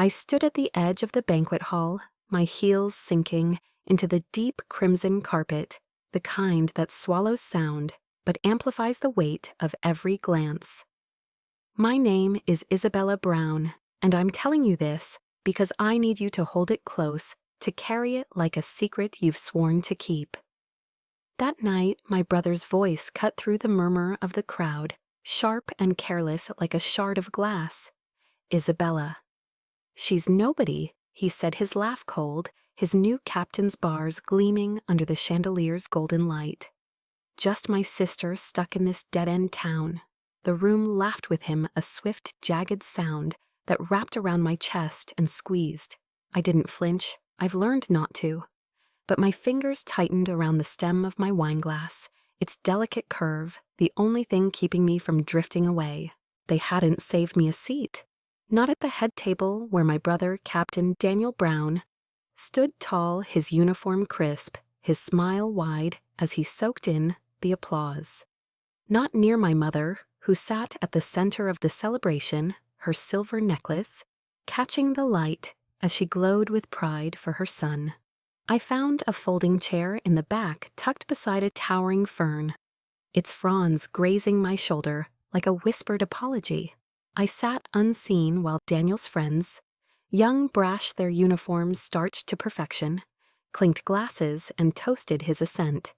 I stood at the edge of the banquet hall, my heels sinking into the deep crimson carpet, the kind that swallows sound but amplifies the weight of every glance. My name is Isabella Brown, and I'm telling you this because I need you to hold it close, to carry it like a secret you've sworn to keep. That night, my brother's voice cut through the murmur of the crowd, sharp and careless like a shard of glass. Isabella. She's nobody, he said, his laugh cold, his new captain's bars gleaming under the chandelier's golden light. Just my sister stuck in this dead-end town. The room laughed with him, a swift, jagged sound that wrapped around my chest and squeezed. I didn't flinch. I've learned not to. But my fingers tightened around the stem of my wineglass, its delicate curve, the only thing keeping me from drifting away. They hadn't saved me a seat. Not at the head table where my brother, Captain Daniel Brown, stood tall, his uniform crisp, his smile wide as he soaked in the applause. Not near my mother, who sat at the center of the celebration, her silver necklace, catching the light as she glowed with pride for her son. I found a folding chair in the back tucked beside a towering fern, its fronds grazing my shoulder like a whispered apology. I sat unseen while Daniel's friends, young brash, their uniforms starched to perfection, clinked glasses and toasted his ascent.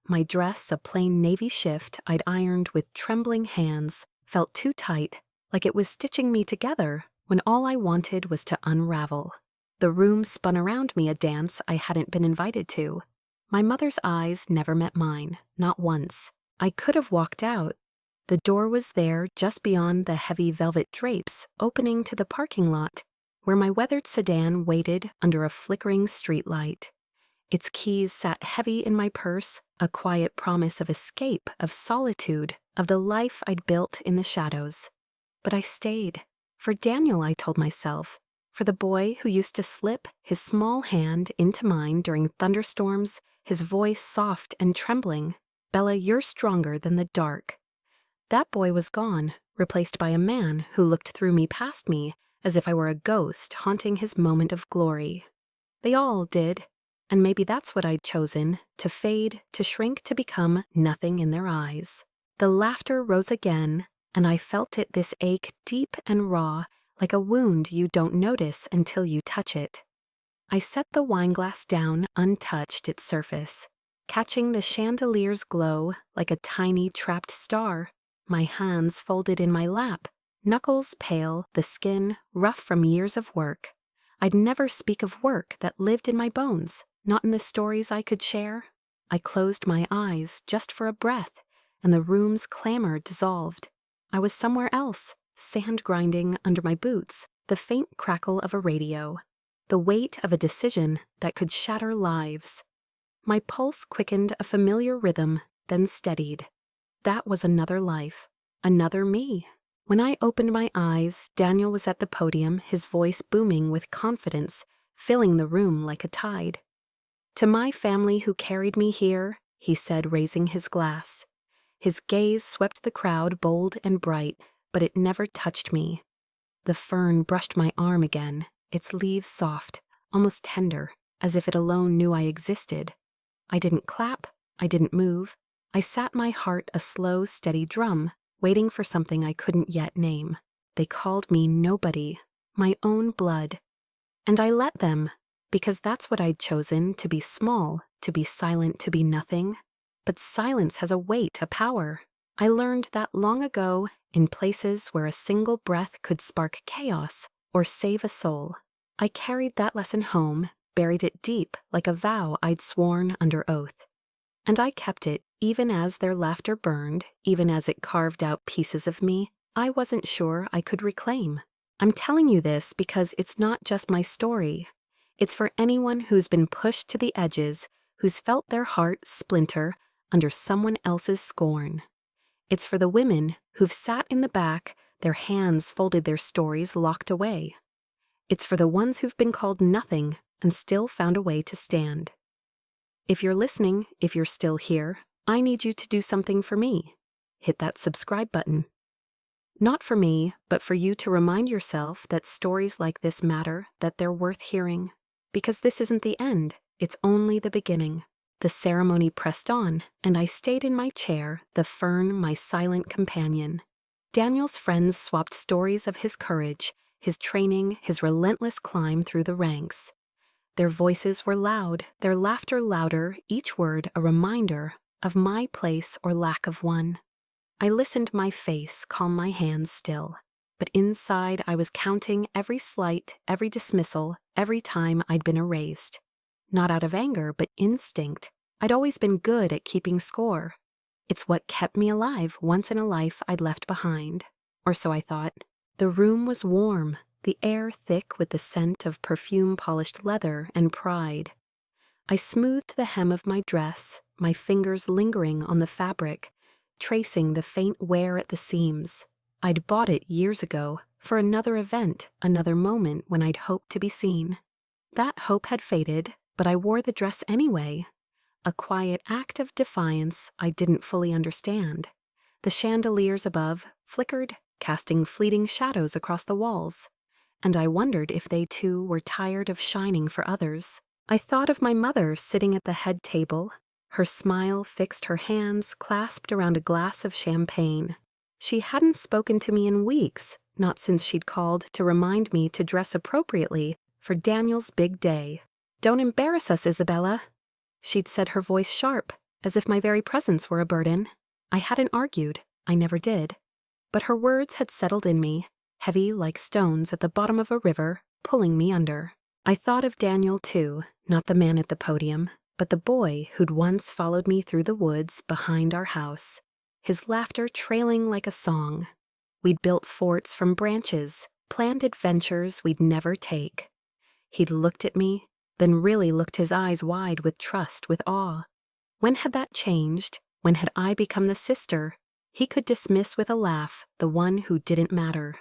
My dress, a plain navy shift I'd ironed with trembling hands, felt too tight, like it was stitching me together when all I wanted was to unravel. The room spun around me, a dance I hadn't been invited to. My mother's eyes never met mine, not once. I could have walked out. The door was there just beyond the heavy velvet drapes opening to the parking lot, where my weathered sedan waited under a flickering streetlight. Its keys sat heavy in my purse, a quiet promise of escape, of solitude, of the life I'd built in the shadows. But I stayed. For Daniel, I told myself. For the boy who used to slip his small hand into mine during thunderstorms, his voice soft and trembling. Bella, you're stronger than the dark. That boy was gone, replaced by a man who looked through me past me as if I were a ghost haunting his moment of glory. They all did, and maybe that's what I'd chosen, to fade, to shrink, to become nothing in their eyes. The laughter rose again, and I felt it, this ache deep and raw, like a wound you don't notice until you touch it. I set the wineglass down untouched, its surface, catching the chandelier's glow like a tiny trapped star. My hands folded in my lap, knuckles pale, the skin rough from years of work. I'd never speak of work that lived in my bones, not in the stories I could share. I closed my eyes just for a breath, and the room's clamor dissolved. I was somewhere else, sand grinding under my boots, the faint crackle of a radio, the weight of a decision that could shatter lives. My pulse quickened a familiar rhythm, then steadied. That was another life, another me. When I opened my eyes, Daniel was at the podium, his voice booming with confidence, filling the room like a tide. To my family who carried me here, he said, raising his glass. His gaze swept the crowd, bold and bright, but it never touched me. The fern brushed my arm again, its leaves soft, almost tender, as if it alone knew I existed. I didn't clap, I didn't move. I sat, my heart a slow, steady drum, waiting for something I couldn't yet name. They called me nobody, my own blood. And I let them, because that's what I'd chosen, to be small, to be silent, to be nothing. But silence has a weight, a power. I learned that long ago, in places where a single breath could spark chaos or save a soul. I carried that lesson home, buried it deep like a vow I'd sworn under oath. And I kept it, even as their laughter burned, even as it carved out pieces of me I wasn't sure I could reclaim. I'm telling you this because it's not just my story. It's for anyone who's been pushed to the edges, who's felt their heart splinter under someone else's scorn. It's for the women who've sat in the back, their hands folded, their stories locked away. It's for the ones who've been called nothing and still found a way to stand. If you're listening, if you're still here, I need you to do something for me. Hit that subscribe button. Not for me, but for you to remind yourself that stories like this matter, that they're worth hearing. Because this isn't the end, it's only the beginning. The ceremony pressed on, and I stayed in my chair, the fern my silent companion. Daniel's friends swapped stories of his courage, his training, his relentless climb through the ranks. Their voices were loud, their laughter louder, each word a reminder of my place or lack of one. I listened, my face calm, my hands still. But inside I was counting every slight, every dismissal, every time I'd been erased. Not out of anger, but instinct. I'd always been good at keeping score. It's what kept me alive once in a life I'd left behind. Or so I thought. The room was warm, the air thick with the scent of perfume-polished leather and pride. I smoothed the hem of my dress, my fingers lingering on the fabric, tracing the faint wear at the seams. I'd bought it years ago, for another event, another moment when I'd hoped to be seen. That hope had faded, but I wore the dress anyway. A quiet act of defiance I didn't fully understand. The chandeliers above flickered, casting fleeting shadows across the walls, and I wondered if they too were tired of shining for others. I thought of my mother sitting at the head table, her smile fixed, her hands clasped around a glass of champagne. She hadn't spoken to me in weeks, not since she'd called to remind me to dress appropriately for Daniel's big day. "Don't embarrass us, Isabella," she'd said, her voice sharp, as if my very presence were a burden. I hadn't argued, I never did. But her words had settled in me, heavy like stones at the bottom of a river, pulling me under. I thought of Daniel too, not the man at the podium, but the boy who'd once followed me through the woods behind our house, his laughter trailing like a song. We'd built forts from branches, planned adventures we'd never take. He'd looked at me, then really looked, his eyes wide with trust, with awe. When had that changed? When had I become the sister he could dismiss with a laugh, the one who didn't matter?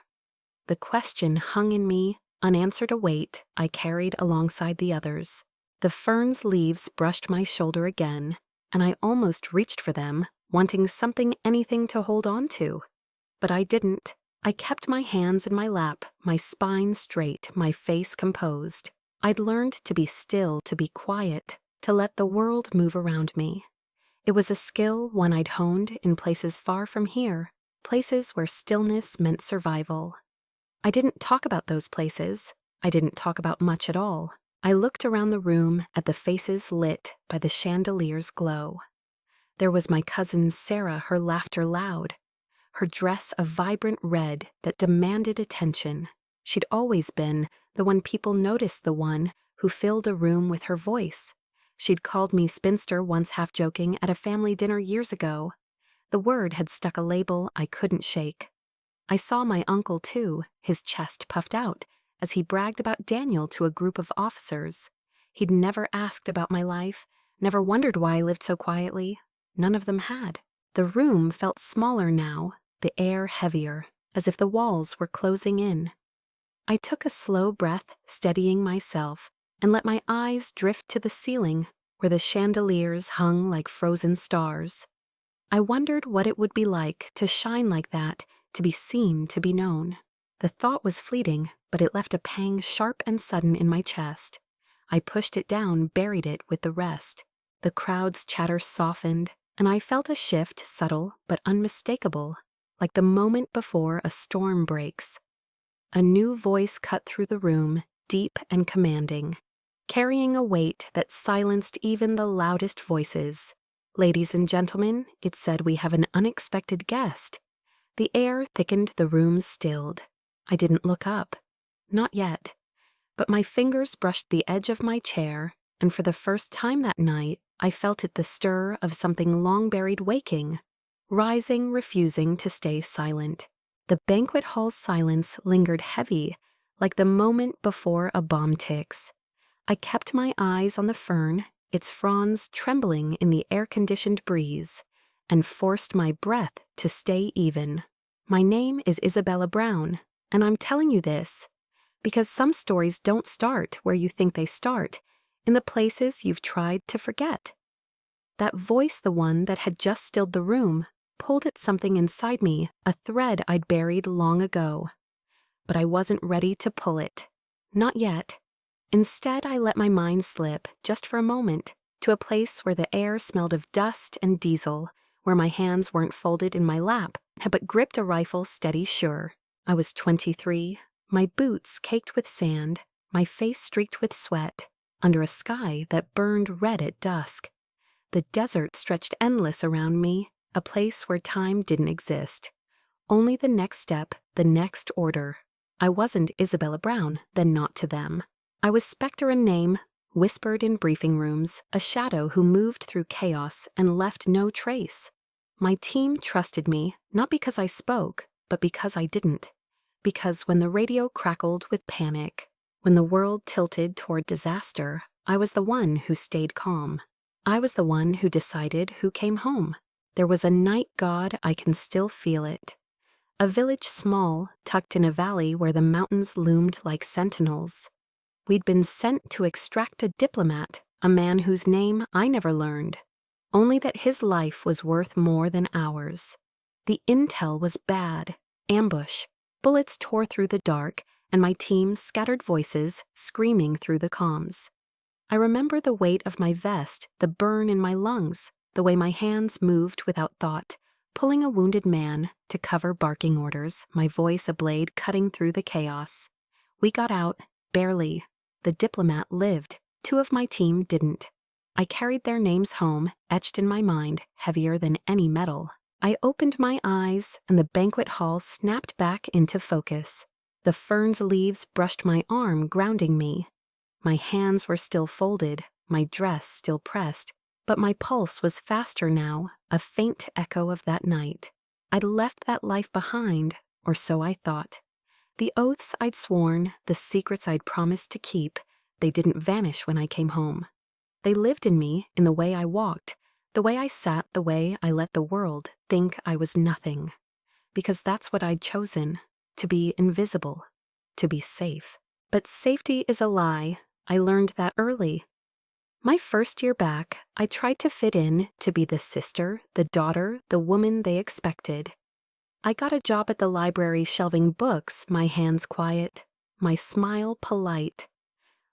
The question hung in me, unanswered, a weight I carried alongside the others. The fern's leaves brushed my shoulder again, and I almost reached for them, wanting something, anything to hold on to. But I didn't. I kept my hands in my lap, my spine straight, my face composed. I'd learned to be still, to be quiet, to let the world move around me. It was a skill, one I'd honed in places far from here, places where stillness meant survival. I didn't talk about those places. I didn't talk about much at all. I looked around the room at the faces lit by the chandelier's glow. There was my cousin Sarah, her laughter loud, her dress a vibrant red that demanded attention. She'd always been the one people noticed, the one who filled a room with her voice. She'd called me spinster once, half joking, at a family dinner years ago. The word had stuck, a label I couldn't shake. I saw my uncle too, his chest puffed out, as he bragged about Daniel to a group of officers. He'd never asked about my life, never wondered why I lived so quietly. None of them had. The room felt smaller now, the air heavier, as if the walls were closing in. I took a slow breath, steadying myself, and let my eyes drift to the ceiling, where the chandeliers hung like frozen stars. I wondered what it would be like to shine like that, to be seen, to be known. The thought was fleeting, but it left a pang sharp and sudden in my chest. I pushed it down, buried it with the rest. The crowd's chatter softened, and I felt a shift, subtle but unmistakable, like the moment before a storm breaks. A new voice cut through the room, deep and commanding, carrying a weight that silenced even the loudest voices. "Ladies and gentlemen," it said, "we have an unexpected guest." The air thickened, the room stilled. I didn't look up. Not yet. But my fingers brushed the edge of my chair, and for the first time that night, I felt it, the stir of something long buried, waking, rising, refusing to stay silent. The banquet hall's silence lingered heavy, like the moment before a bomb ticks. I kept my eyes on the fern, its fronds trembling in the air-conditioned breeze, and forced my breath to stay even. My name is Isabella Brown, and I'm telling you this because some stories don't start where you think they start, in the places you've tried to forget. That voice, the one that had just stilled the room, pulled at something inside me, a thread I'd buried long ago. But I wasn't ready to pull it. Not yet. Instead, I let my mind slip, just for a moment, to a place where the air smelled of dust and diesel, where my hands weren't folded in my lap, but gripped a rifle steady sure. I was 23, my boots caked with sand, my face streaked with sweat, under a sky that burned red at dusk. The desert stretched endless around me, a place where time didn't exist. Only the next step, the next order. I wasn't Isabella Brown, then not to them. I was specter in name, whispered in briefing rooms, a shadow who moved through chaos and left no trace. My team trusted me, not because I spoke, but because I didn't. Because when the radio crackled with panic, when the world tilted toward disaster, I was the one who stayed calm. I was the one who decided who came home. There was a night god, I can still feel it. A village small, tucked in a valley where the mountains loomed like sentinels. We'd been sent to extract a diplomat, a man whose name I never learned, only that his life was worth more than ours. The intel was bad. Ambush. Bullets tore through the dark, and my team scattered voices, screaming through the comms. I remember the weight of my vest, the burn in my lungs, the way my hands moved without thought, pulling a wounded man to cover barking orders, my voice a blade cutting through the chaos. We got out, barely. The diplomat lived. 2 of my team didn't. I carried their names home, etched in my mind, heavier than any metal. I opened my eyes, and the banquet hall snapped back into focus. The fern's leaves brushed my arm, grounding me. My hands were still folded, my dress still pressed, but my pulse was faster now, a faint echo of that night. I'd left that life behind, or so I thought. The oaths I'd sworn, the secrets I'd promised to keep, they didn't vanish when I came home. They lived in me, in the way I walked, the way I sat, the way I let the world think I was nothing. Because that's what I'd chosen, to be invisible, to be safe. But safety is a lie. I learned that early. My first year back, I tried to fit in, to be the sister, the daughter, the woman they expected. I got a job at the library shelving books, my hands quiet, my smile polite.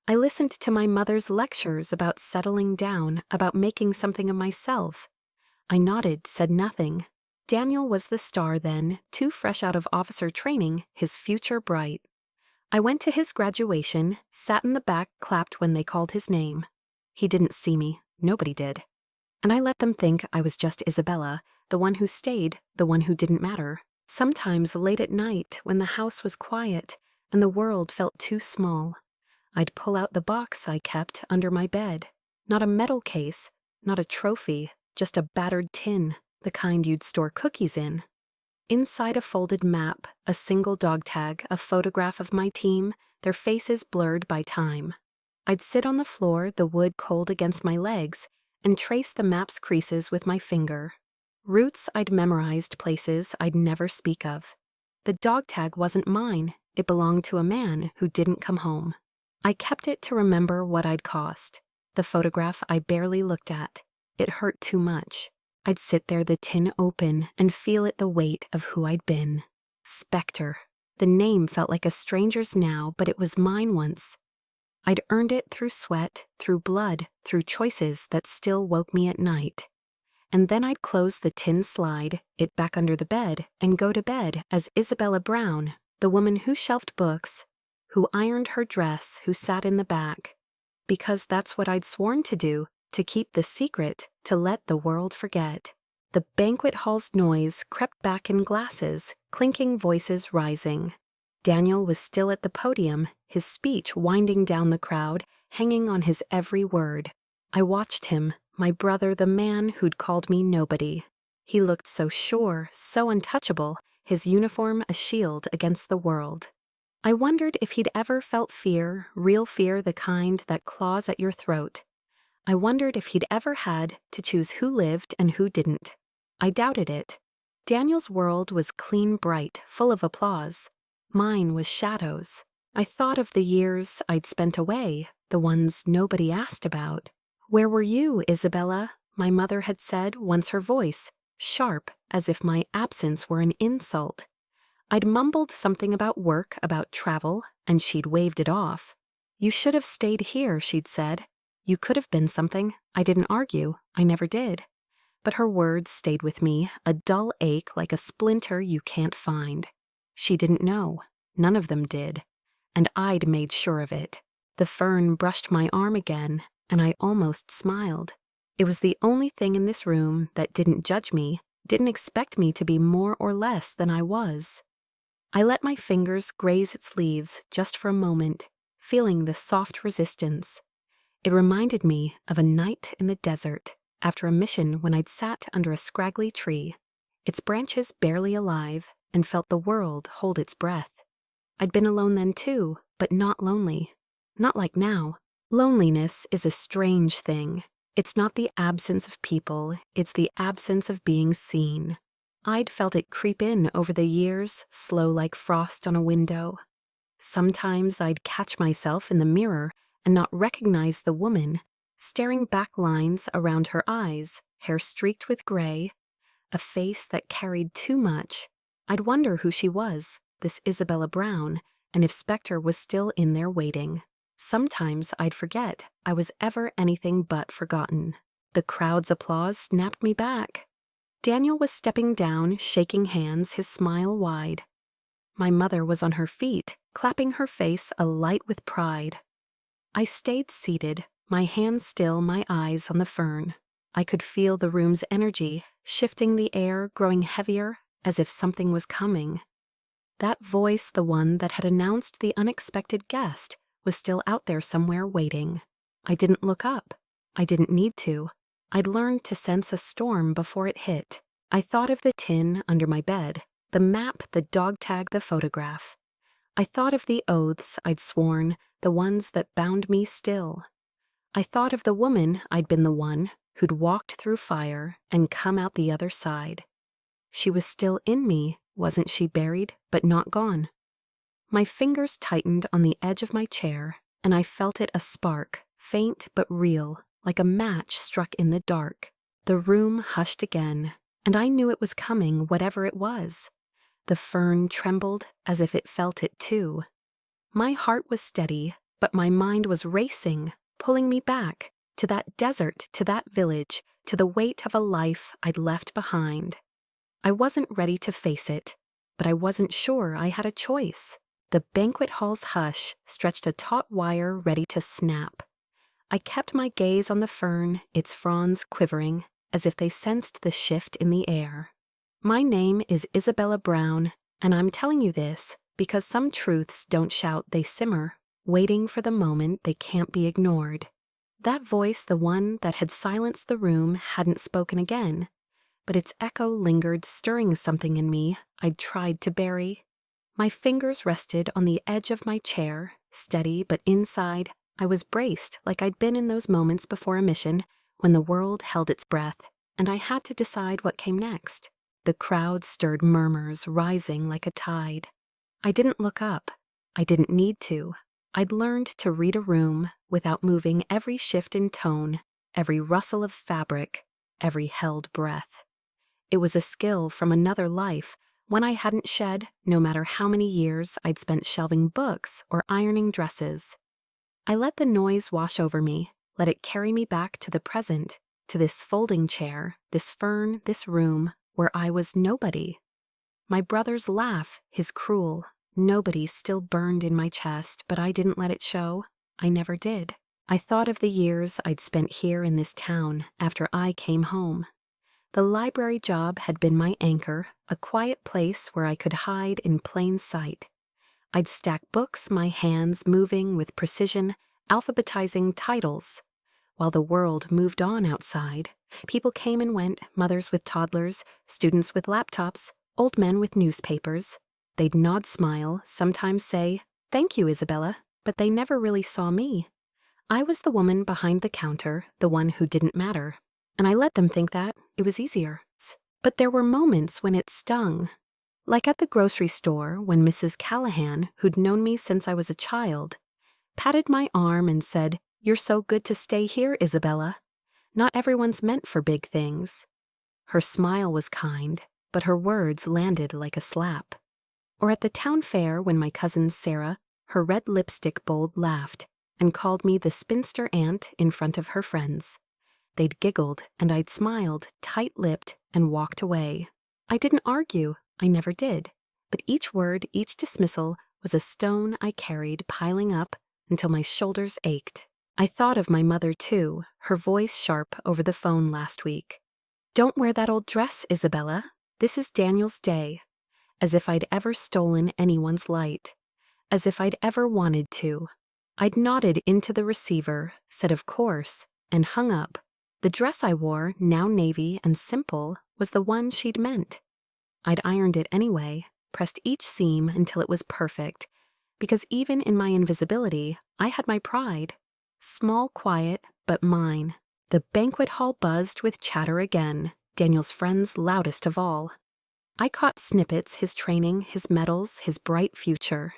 I listened to my mother's lectures about settling down, about making something of myself. I nodded, said nothing. Daniel was the star then, too fresh out of officer training, his future bright. I went to his graduation, sat in the back, clapped when they called his name. He didn't see me, nobody did. And I let them think I was just Isabella, the one who stayed, the one who didn't matter. Sometimes late at night, when the house was quiet and the world felt too small, I'd pull out the box I kept under my bed. Not a metal case, not a trophy, just a battered tin, the kind you'd store cookies in. Inside a folded map, a single dog tag, a photograph of my team, their faces blurred by time. I'd sit on the floor, the wood cold against my legs, and trace the map's creases with my finger. Routes I'd memorized, places I'd never speak of. The dog tag wasn't mine, it belonged to a man who didn't come home. I kept it to remember what I'd cost. The photograph I barely looked at. It hurt too much. I'd sit there, the tin open, and feel it, the weight of who I'd been. Spectre. The name felt like a stranger's now, but it was mine once. I'd earned it through sweat, through blood, through choices that still woke me at night. And then I'd close the tin slide, it back under the bed, and go to bed as Isabella Brown, the woman who shelved books, who ironed her dress, who sat in the back. Because that's what I'd sworn to do, to keep the secret, to let the world forget. The banquet hall's noise crept back in glasses, clinking voices rising. Daniel was still at the podium, his speech winding down the crowd, hanging on his every word. I watched him, my brother, the man who'd called me nobody. He looked so sure, so untouchable, his uniform a shield against the world. I wondered if he'd ever felt fear, real fear, the kind that claws at your throat. I wondered if he'd ever had to choose who lived and who didn't. I doubted it. Daniel's world was clean bright, full of applause. Mine was shadows. I thought of the years I'd spent away, the ones nobody asked about. Where were you, Isabella? My mother had said, once her voice, sharp as if my absence were an insult. I'd mumbled something about work, about travel, and she'd waved it off. "You should have stayed here," she'd said. "You could have been something." I didn't argue. I never did. But her words stayed with me, a dull ache like a splinter you can't find. She didn't know. None of them did. And I'd made sure of it. The fern brushed my arm again, and I almost smiled. It was the only thing in this room that didn't judge me, didn't expect me to be more or less than I was. I let my fingers graze its leaves just for a moment, feeling the soft resistance. It reminded me of a night in the desert, after a mission when I'd sat under a scraggly tree, its branches barely alive, and felt the world hold its breath. I'd been alone then too, but not lonely. Not like now. Loneliness is a strange thing. It's not the absence of people, it's the absence of being seen. I'd felt it creep in over the years, slow like frost on a window. Sometimes I'd catch myself in the mirror and not recognize the woman, staring back lines around her eyes, hair streaked with gray, a face that carried too much. I'd wonder who she was, this Isabella Brown, and if Spectre was still in there waiting. Sometimes I'd forget I was ever anything but forgotten. The crowd's applause snapped me back. Daniel was stepping down, shaking hands, his smile wide. My mother was on her feet, clapping her face alight with pride. I stayed seated, my hands still, my eyes on the fern. I could feel the room's energy, shifting the air, growing heavier, as if something was coming. That voice, the one that had announced the unexpected guest, was still out there somewhere waiting. I didn't look up. I didn't need to. I'd learned to sense a storm before it hit. I thought of the tin under my bed, the map, the dog tag, the photograph. I thought of the oaths I'd sworn, the ones that bound me still. I thought of the woman I'd been, the one who'd walked through fire and come out the other side. She was still in me, wasn't she, buried but not gone? My fingers tightened on the edge of my chair, and I felt it a spark, faint but real, like a match struck in the dark. The room hushed again, and I knew it was coming, whatever it was. The fern trembled as if it felt it too. My heart was steady, but my mind was racing, pulling me back, to that desert, to that village, to the weight of a life I'd left behind. I wasn't ready to face it, but I wasn't sure I had a choice. The banquet hall's hush stretched a taut wire ready to snap. I kept my gaze on the fern, its fronds quivering, as if they sensed the shift in the air. My name is Isabella Brown, and I'm telling you this because some truths don't shout, they simmer, waiting for the moment they can't be ignored. That voice, the one that had silenced the room, hadn't spoken again, but its echo lingered, stirring something in me I'd tried to bury. My fingers rested on the edge of my chair, steady, but inside I was braced like I'd been in those moments before a mission when the world held its breath, and I had to decide what came next. The crowd stirred, murmurs rising like a tide. I didn't look up. I didn't need to. I'd learned to read a room without moving, every shift in tone, every rustle of fabric, every held breath. It was a skill from another life, one I hadn't shed, no matter how many years I'd spent shelving books or ironing dresses. I let the noise wash over me, let it carry me back to the present, to this folding chair, this fern, this room, where I was nobody. My brother's laugh, his cruel, nobody still burned in my chest, but I didn't let it show. I never did. I thought of the years I'd spent here in this town after I came home. The library job had been my anchor, a quiet place where I could hide in plain sight. I'd stack books, my hands moving with precision, alphabetizing titles. While the world moved on outside, people came and went, mothers with toddlers, students with laptops, old men with newspapers. They'd nod, smile, sometimes say, "Thank you, Isabella," but they never really saw me. I was the woman behind the counter, the one who didn't matter. And I let them think that. It was easier. But there were moments when it stung. Like at the grocery store when Mrs. Callahan, who'd known me since I was a child, patted my arm and said, "You're so good to stay here, Isabella. Not everyone's meant for big things." Her smile was kind, but her words landed like a slap. Or at the town fair when my cousin Sarah, her red lipstick bold, laughed and called me the spinster aunt in front of her friends. They'd giggled and I'd smiled, tight-lipped, and walked away. I didn't argue, I never did, but each word, each dismissal was a stone I carried piling up until my shoulders ached. I thought of my mother too, her voice sharp over the phone last week. "Don't wear that old dress, Isabella. This is Daniel's day." As if I'd ever stolen anyone's light. As if I'd ever wanted to. I'd nodded into the receiver, said of course, and hung up. The dress I wore, now navy and simple, was the one she'd meant. I'd ironed it anyway, pressed each seam until it was perfect, because even in my invisibility, I had my pride. Small, quiet, but mine. The banquet hall buzzed with chatter again, Daniel's friends loudest of all. I caught snippets, his training, his medals, his bright future.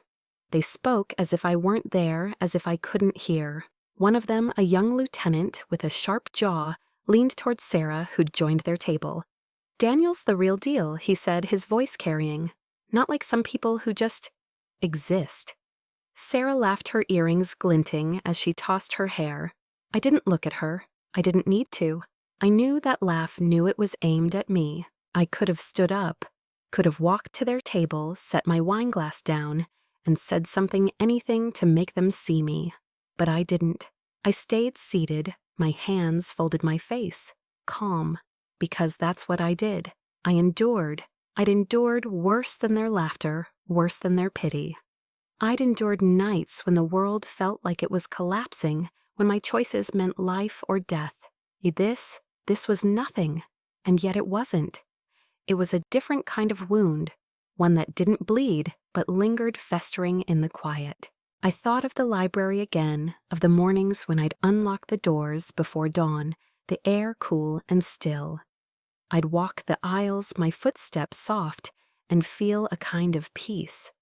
They spoke as if I weren't there, as if I couldn't hear. One of them, a young lieutenant with a sharp jaw, leaned toward Sarah, who'd joined their table. "Daniel's the real deal," he said, his voice carrying. "Not like some people who just exist." Sarah laughed, her earrings glinting as she tossed her hair. I didn't look at her. I didn't need to. I knew that laugh knew it was aimed at me. I could have stood up, could have walked to their table, set my wineglass down, and said something, anything to make them see me. But I didn't. I stayed seated, my hands folded my face, calm, because that's what I did. I endured. I'd endured worse than their laughter, worse than their pity. I'd endured nights when the world felt like it was collapsing, when my choices meant life or death. This was nothing, and yet it wasn't. It was a different kind of wound, one that didn't bleed, but lingered festering in the quiet. I thought of the library again, of the mornings when I'd unlock the doors before dawn, the air cool and still. I'd walk the aisles, my footsteps soft, and feel a kind of peace.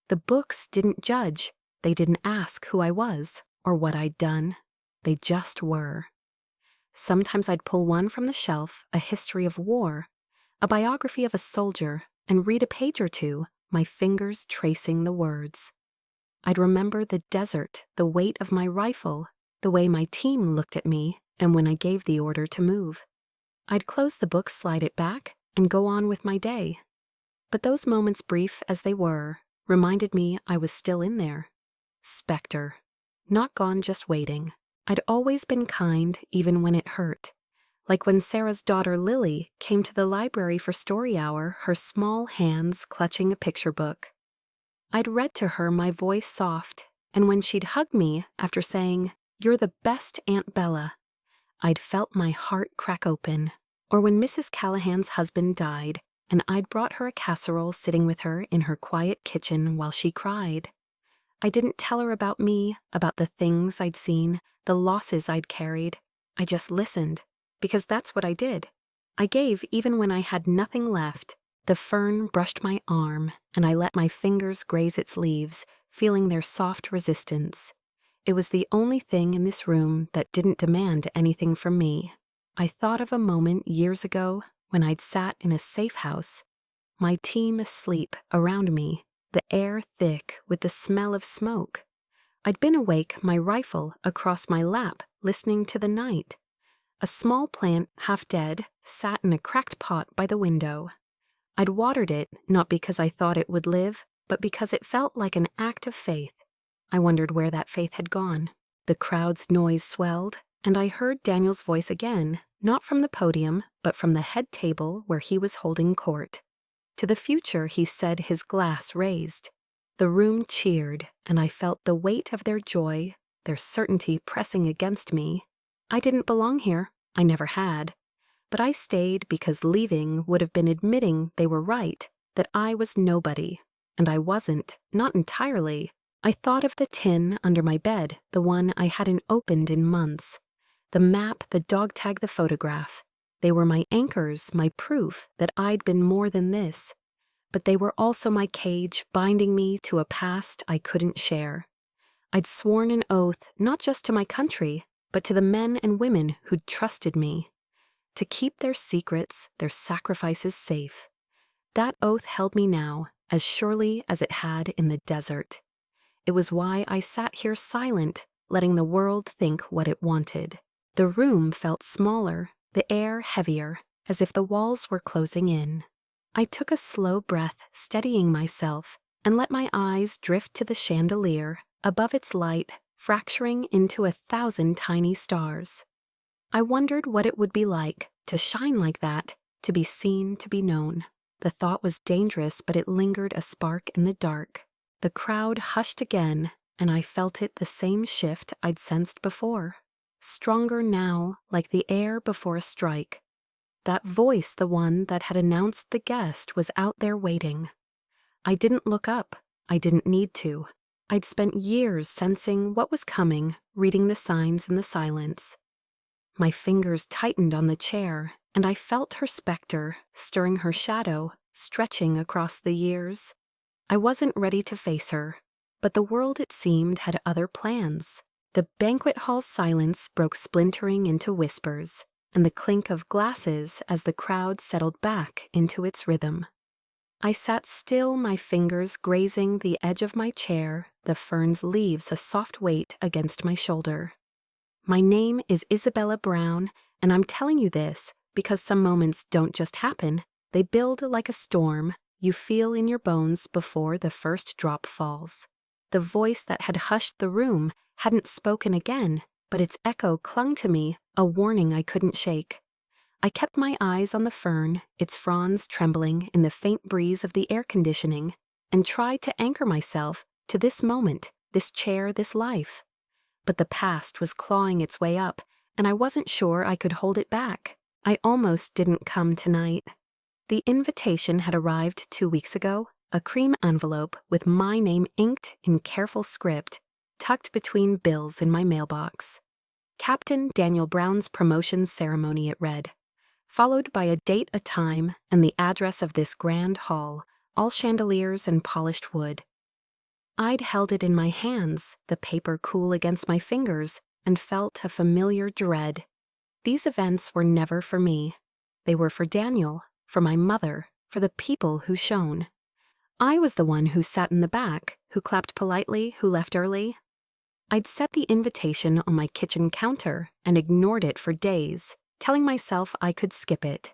The books didn't judge. They didn't ask who I was or what I'd done. They just were. Sometimes I'd pull one from the shelf, a history of war, a biography of a soldier, and read a page or two, my fingers tracing the words. I'd remember the desert, the weight of my rifle, the way my team looked at me, and when I gave the order to move. I'd close the book, slide it back, and go on with my day. But those moments, brief as they were, reminded me I was still in there. Spectre. Not gone, just waiting. I'd always been kind, even when it hurt. Like when Sarah's daughter Lily came to the library for story hour, her small hands clutching a picture book. I'd read to her, my voice soft, and when she'd hug me after saying, "You're the best Aunt Bella," I'd felt my heart crack open. Or when Mrs. Callahan's husband died, and I'd brought her a casserole sitting with her in her quiet kitchen while she cried. I didn't tell her about me, about the things I'd seen, the losses I'd carried. I just listened, because that's what I did. I gave even when I had nothing left. The fern brushed my arm, and I let my fingers graze its leaves, feeling their soft resistance. It was the only thing in this room that didn't demand anything from me. I thought of a moment years ago when I'd sat in a safe house, my team asleep around me, the air thick with the smell of smoke. I'd been awake, my rifle across my lap, listening to the night. A small plant, half dead, sat in a cracked pot by the window. I'd watered it, not because I thought it would live, but because it felt like an act of faith. I wondered where that faith had gone. The crowd's noise swelled, and I heard Daniel's voice again, not from the podium, but from the head table where he was holding court. To the future, he said, his glass raised. The room cheered, and I felt the weight of their joy, their certainty pressing against me. I didn't belong here. I never had. But I stayed because leaving would have been admitting they were right, that I was nobody. And I wasn't, not entirely. I thought of the tin under my bed, the one I hadn't opened in months. The map, the dog tag, the photograph. They were my anchors, my proof that I'd been more than this. But they were also my cage, binding me to a past I couldn't share. I'd sworn an oath not just to my country, but to the men and women who'd trusted me. to keep their secrets, their sacrifices safe. That oath held me now, as surely as it had in the desert. It was why I sat here silent, letting the world think what it wanted. The room felt smaller, the air heavier, as if the walls were closing in. I took a slow breath, steadying myself, and let my eyes drift to the chandelier, above its light, fracturing into 1,000 tiny stars. I wondered what it would be like to shine like that, to be seen, to be known. The thought was dangerous, but it lingered a spark in the dark. The crowd hushed again, and I felt it the same shift I'd sensed before. Stronger now, like the air before a strike. That voice, the one that had announced the guest, was out there waiting. I didn't look up. I didn't need to. I'd spent years sensing what was coming, reading the signs in the silence. My fingers tightened on the chair, and I felt her specter, stirring her shadow, stretching across the years. I wasn't ready to face her, but the world, it seemed, had other plans. The banquet hall's silence broke splintering into whispers, and the clink of glasses as the crowd settled back into its rhythm. I sat still, my fingers grazing the edge of my chair, the fern's leaves a soft weight against my shoulder. My name is Isabella Brown, and I'm telling you this because some moments don't just happen. They build like a storm you feel in your bones before the first drop falls. The voice that had hushed the room hadn't spoken again, but its echo clung to me, a warning I couldn't shake. I kept my eyes on the fern, its fronds trembling in the faint breeze of the air conditioning, and tried to anchor myself to this moment, this chair, this life. But the past was clawing its way up, and I wasn't sure I could hold it back. I almost didn't come tonight. The invitation had arrived 2 weeks ago, a cream envelope with my name inked in careful script, tucked between bills in my mailbox. Captain Daniel Brown's promotion ceremony, it read, followed by a date, a time, and the address of this grand hall, all chandeliers and polished wood. I'd held it in my hands, the paper cool against my fingers, and felt a familiar dread. These events were never for me. They were for Daniel, for my mother, for the people who shone. I was the one who sat in the back, who clapped politely, who left early. I'd set the invitation on my kitchen counter and ignored it for days, telling myself I could skip it.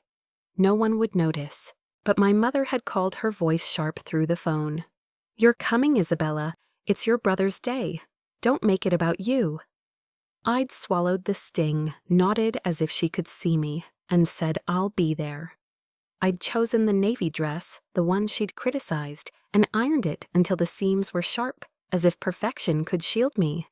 No one would notice, but my mother had called, her voice sharp through the phone. "You're coming, Isabella. It's your brother's day. Don't make it about you." I'd swallowed the sting, nodded as if she could see me, and said I'll be there. I'd chosen the navy dress, the one she'd criticized, and ironed it until the seams were sharp, as if perfection could shield me.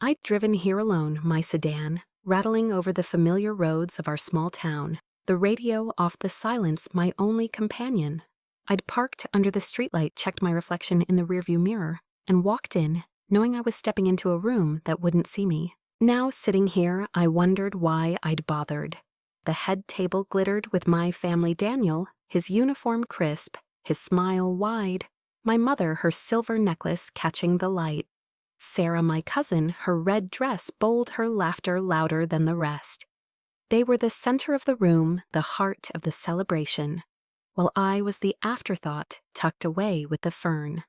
I'd driven here alone, my sedan, rattling over the familiar roads of our small town, the radio off the silence my only companion. I'd parked under the streetlight, checked my reflection in the rearview mirror, and walked in, knowing I was stepping into a room that wouldn't see me. Now, sitting here, I wondered why I'd bothered. The head table glittered with my family Daniel, his uniform crisp, his smile wide, my mother, her silver necklace catching the light. Sarah, my cousin, her red dress bold, her laughter louder than the rest. They were the center of the room, the heart of the celebration, while I was the afterthought, tucked away with the fern.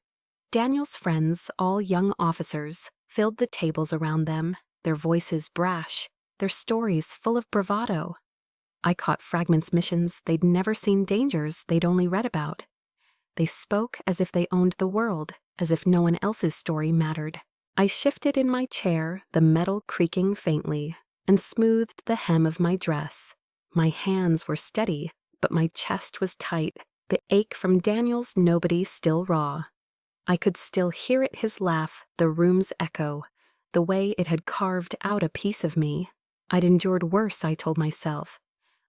Daniel's friends, all young officers, filled the tables around them, their voices brash, their stories full of bravado. I caught fragments, missions they'd never seen, dangers they'd only read about. They spoke as if they owned the world, as if no one else's story mattered. I shifted in my chair, the metal creaking faintly, and smoothed the hem of my dress. My hands were steady, but my chest was tight, the ache from Daniel's nobody still raw. I could still hear it, his laugh, the room's echo, the way it had carved out a piece of me. I'd endured worse, I told myself.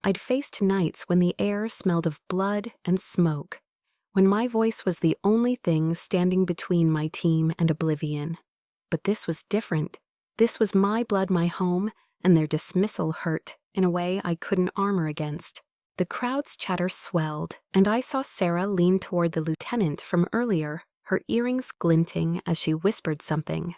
I'd faced nights when the air smelled of blood and smoke, when my voice was the only thing standing between my team and oblivion. But this was different. This was my blood, my home, and their dismissal hurt in a way I couldn't armor against. The crowd's chatter swelled, and I saw Sarah lean toward the lieutenant from earlier, her earrings glinting as she whispered something.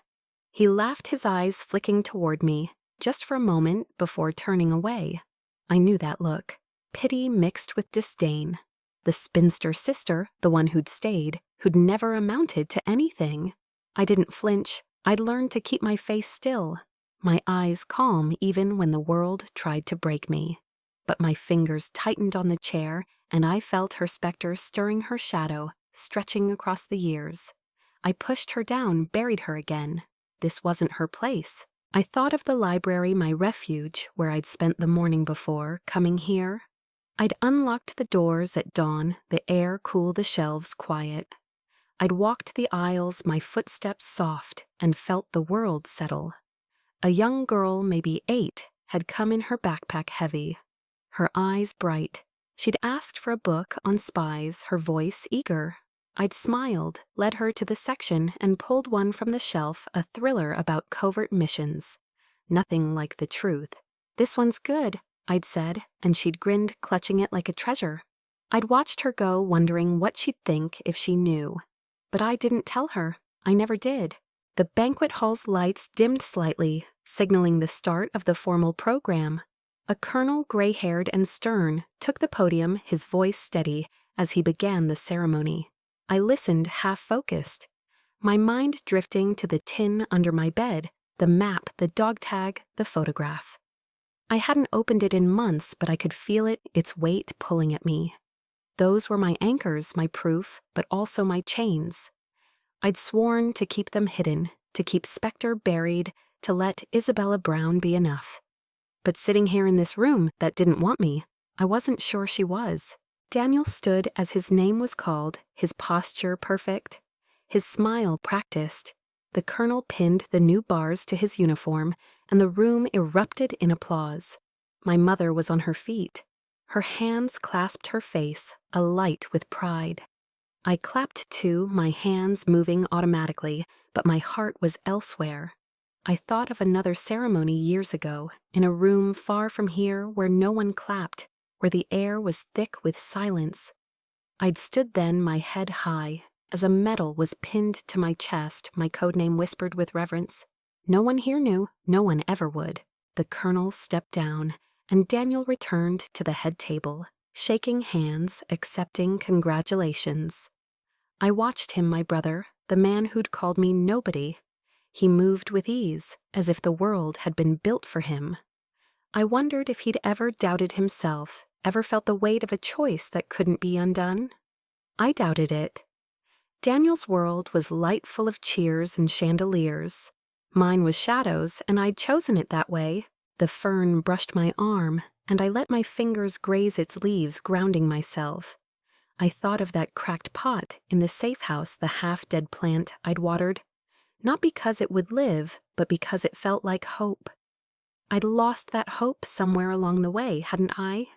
He laughed, his eyes flicking toward me, just for a moment before turning away. I knew that look. Pity mixed with disdain. The spinster sister, the one who'd stayed, who'd never amounted to anything. I didn't flinch. I'd learned to keep my face still, my eyes calm even when the world tried to break me. But my fingers tightened on the chair, and I felt her specter stirring her shadow, stretching across the years. I pushed her down, buried her again. This wasn't her place. I thought of the library, my refuge, where I'd spent the morning before, coming here. I'd unlocked the doors at dawn, the air cool, the shelves quiet. I'd walked the aisles, my footsteps soft, and felt the world settle. A young girl, maybe 8, had come in her backpack heavy, her eyes bright. She'd asked for a book on spies, her voice eager. I'd smiled, led her to the section, and pulled one from the shelf, a thriller about covert missions. Nothing like the truth. "This one's good," I'd said, and she'd grinned, clutching it like a treasure. I'd watched her go, wondering what she'd think if she knew. But I didn't tell her. I never did. The banquet hall's lights dimmed slightly, signaling the start of the formal program. A colonel, gray-haired and stern, took the podium, his voice steady, as he began the ceremony. I listened, half-focused, my mind drifting to the tin under my bed, the map, the dog tag, the photograph. I hadn't opened it in months, but I could feel it, its weight pulling at me. Those were my anchors, my proof, but also my chains. I'd sworn to keep them hidden, to keep Spectre buried, to let Isabella Brown be enough. But sitting here in this room that didn't want me, I wasn't sure she was. Daniel stood as his name was called, his posture perfect, his smile practiced. The colonel pinned the new bars to his uniform, and the room erupted in applause. My mother was on her feet. Her hands clasped her face, alight with pride. I clapped too, my hands moving automatically, but my heart was elsewhere. I thought of another ceremony years ago, in a room far from here where no one clapped, where the air was thick with silence. I'd stood then, my head high, as a medal was pinned to my chest, my codename whispered with reverence. No one here knew, no one ever would. The colonel stepped down, and Daniel returned to the head table, shaking hands, accepting congratulations. I watched him, my brother, the man who'd called me nobody. He moved with ease, as if the world had been built for him. I wondered if he'd ever doubted himself, ever felt the weight of a choice that couldn't be undone. I doubted it. Daniel's world was light, full of cheers and chandeliers. Mine was shadows, and I'd chosen it that way. The fern brushed my arm, and I let my fingers graze its leaves, grounding myself. I thought of that cracked pot in the safe house, the half-dead plant I'd watered, not because it would live, but because it felt like hope. I'd lost that hope somewhere along the way, hadn't I?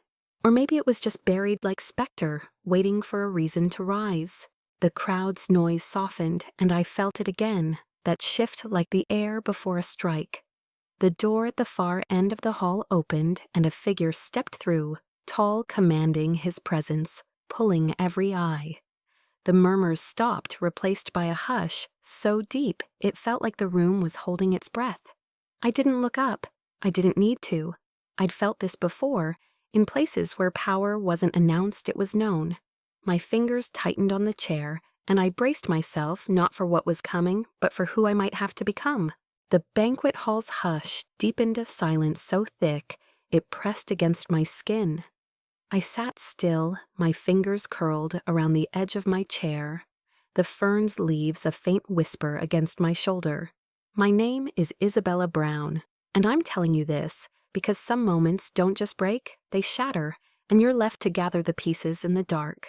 Or maybe it was just buried like Spectre, waiting for a reason to rise. The crowd's noise softened, and I felt it again, that shift like the air before a strike. The door at the far end of the hall opened, and a figure stepped through, tall, commanding his presence, pulling every eye. The murmurs stopped, replaced by a hush, so deep it felt like the room was holding its breath. I didn't look up. I didn't need to. I'd felt this before, in places where power wasn't announced, it was known. My fingers tightened on the chair, and I braced myself not for what was coming, but for who I might have to become. The banquet hall's hush deepened a silence so thick it pressed against my skin. I sat still, my fingers curled around the edge of my chair, the fern's leaves a faint whisper against my shoulder. My name is Isabella Brown, and I'm telling you this because some moments don't just break, they shatter, and you're left to gather the pieces in the dark.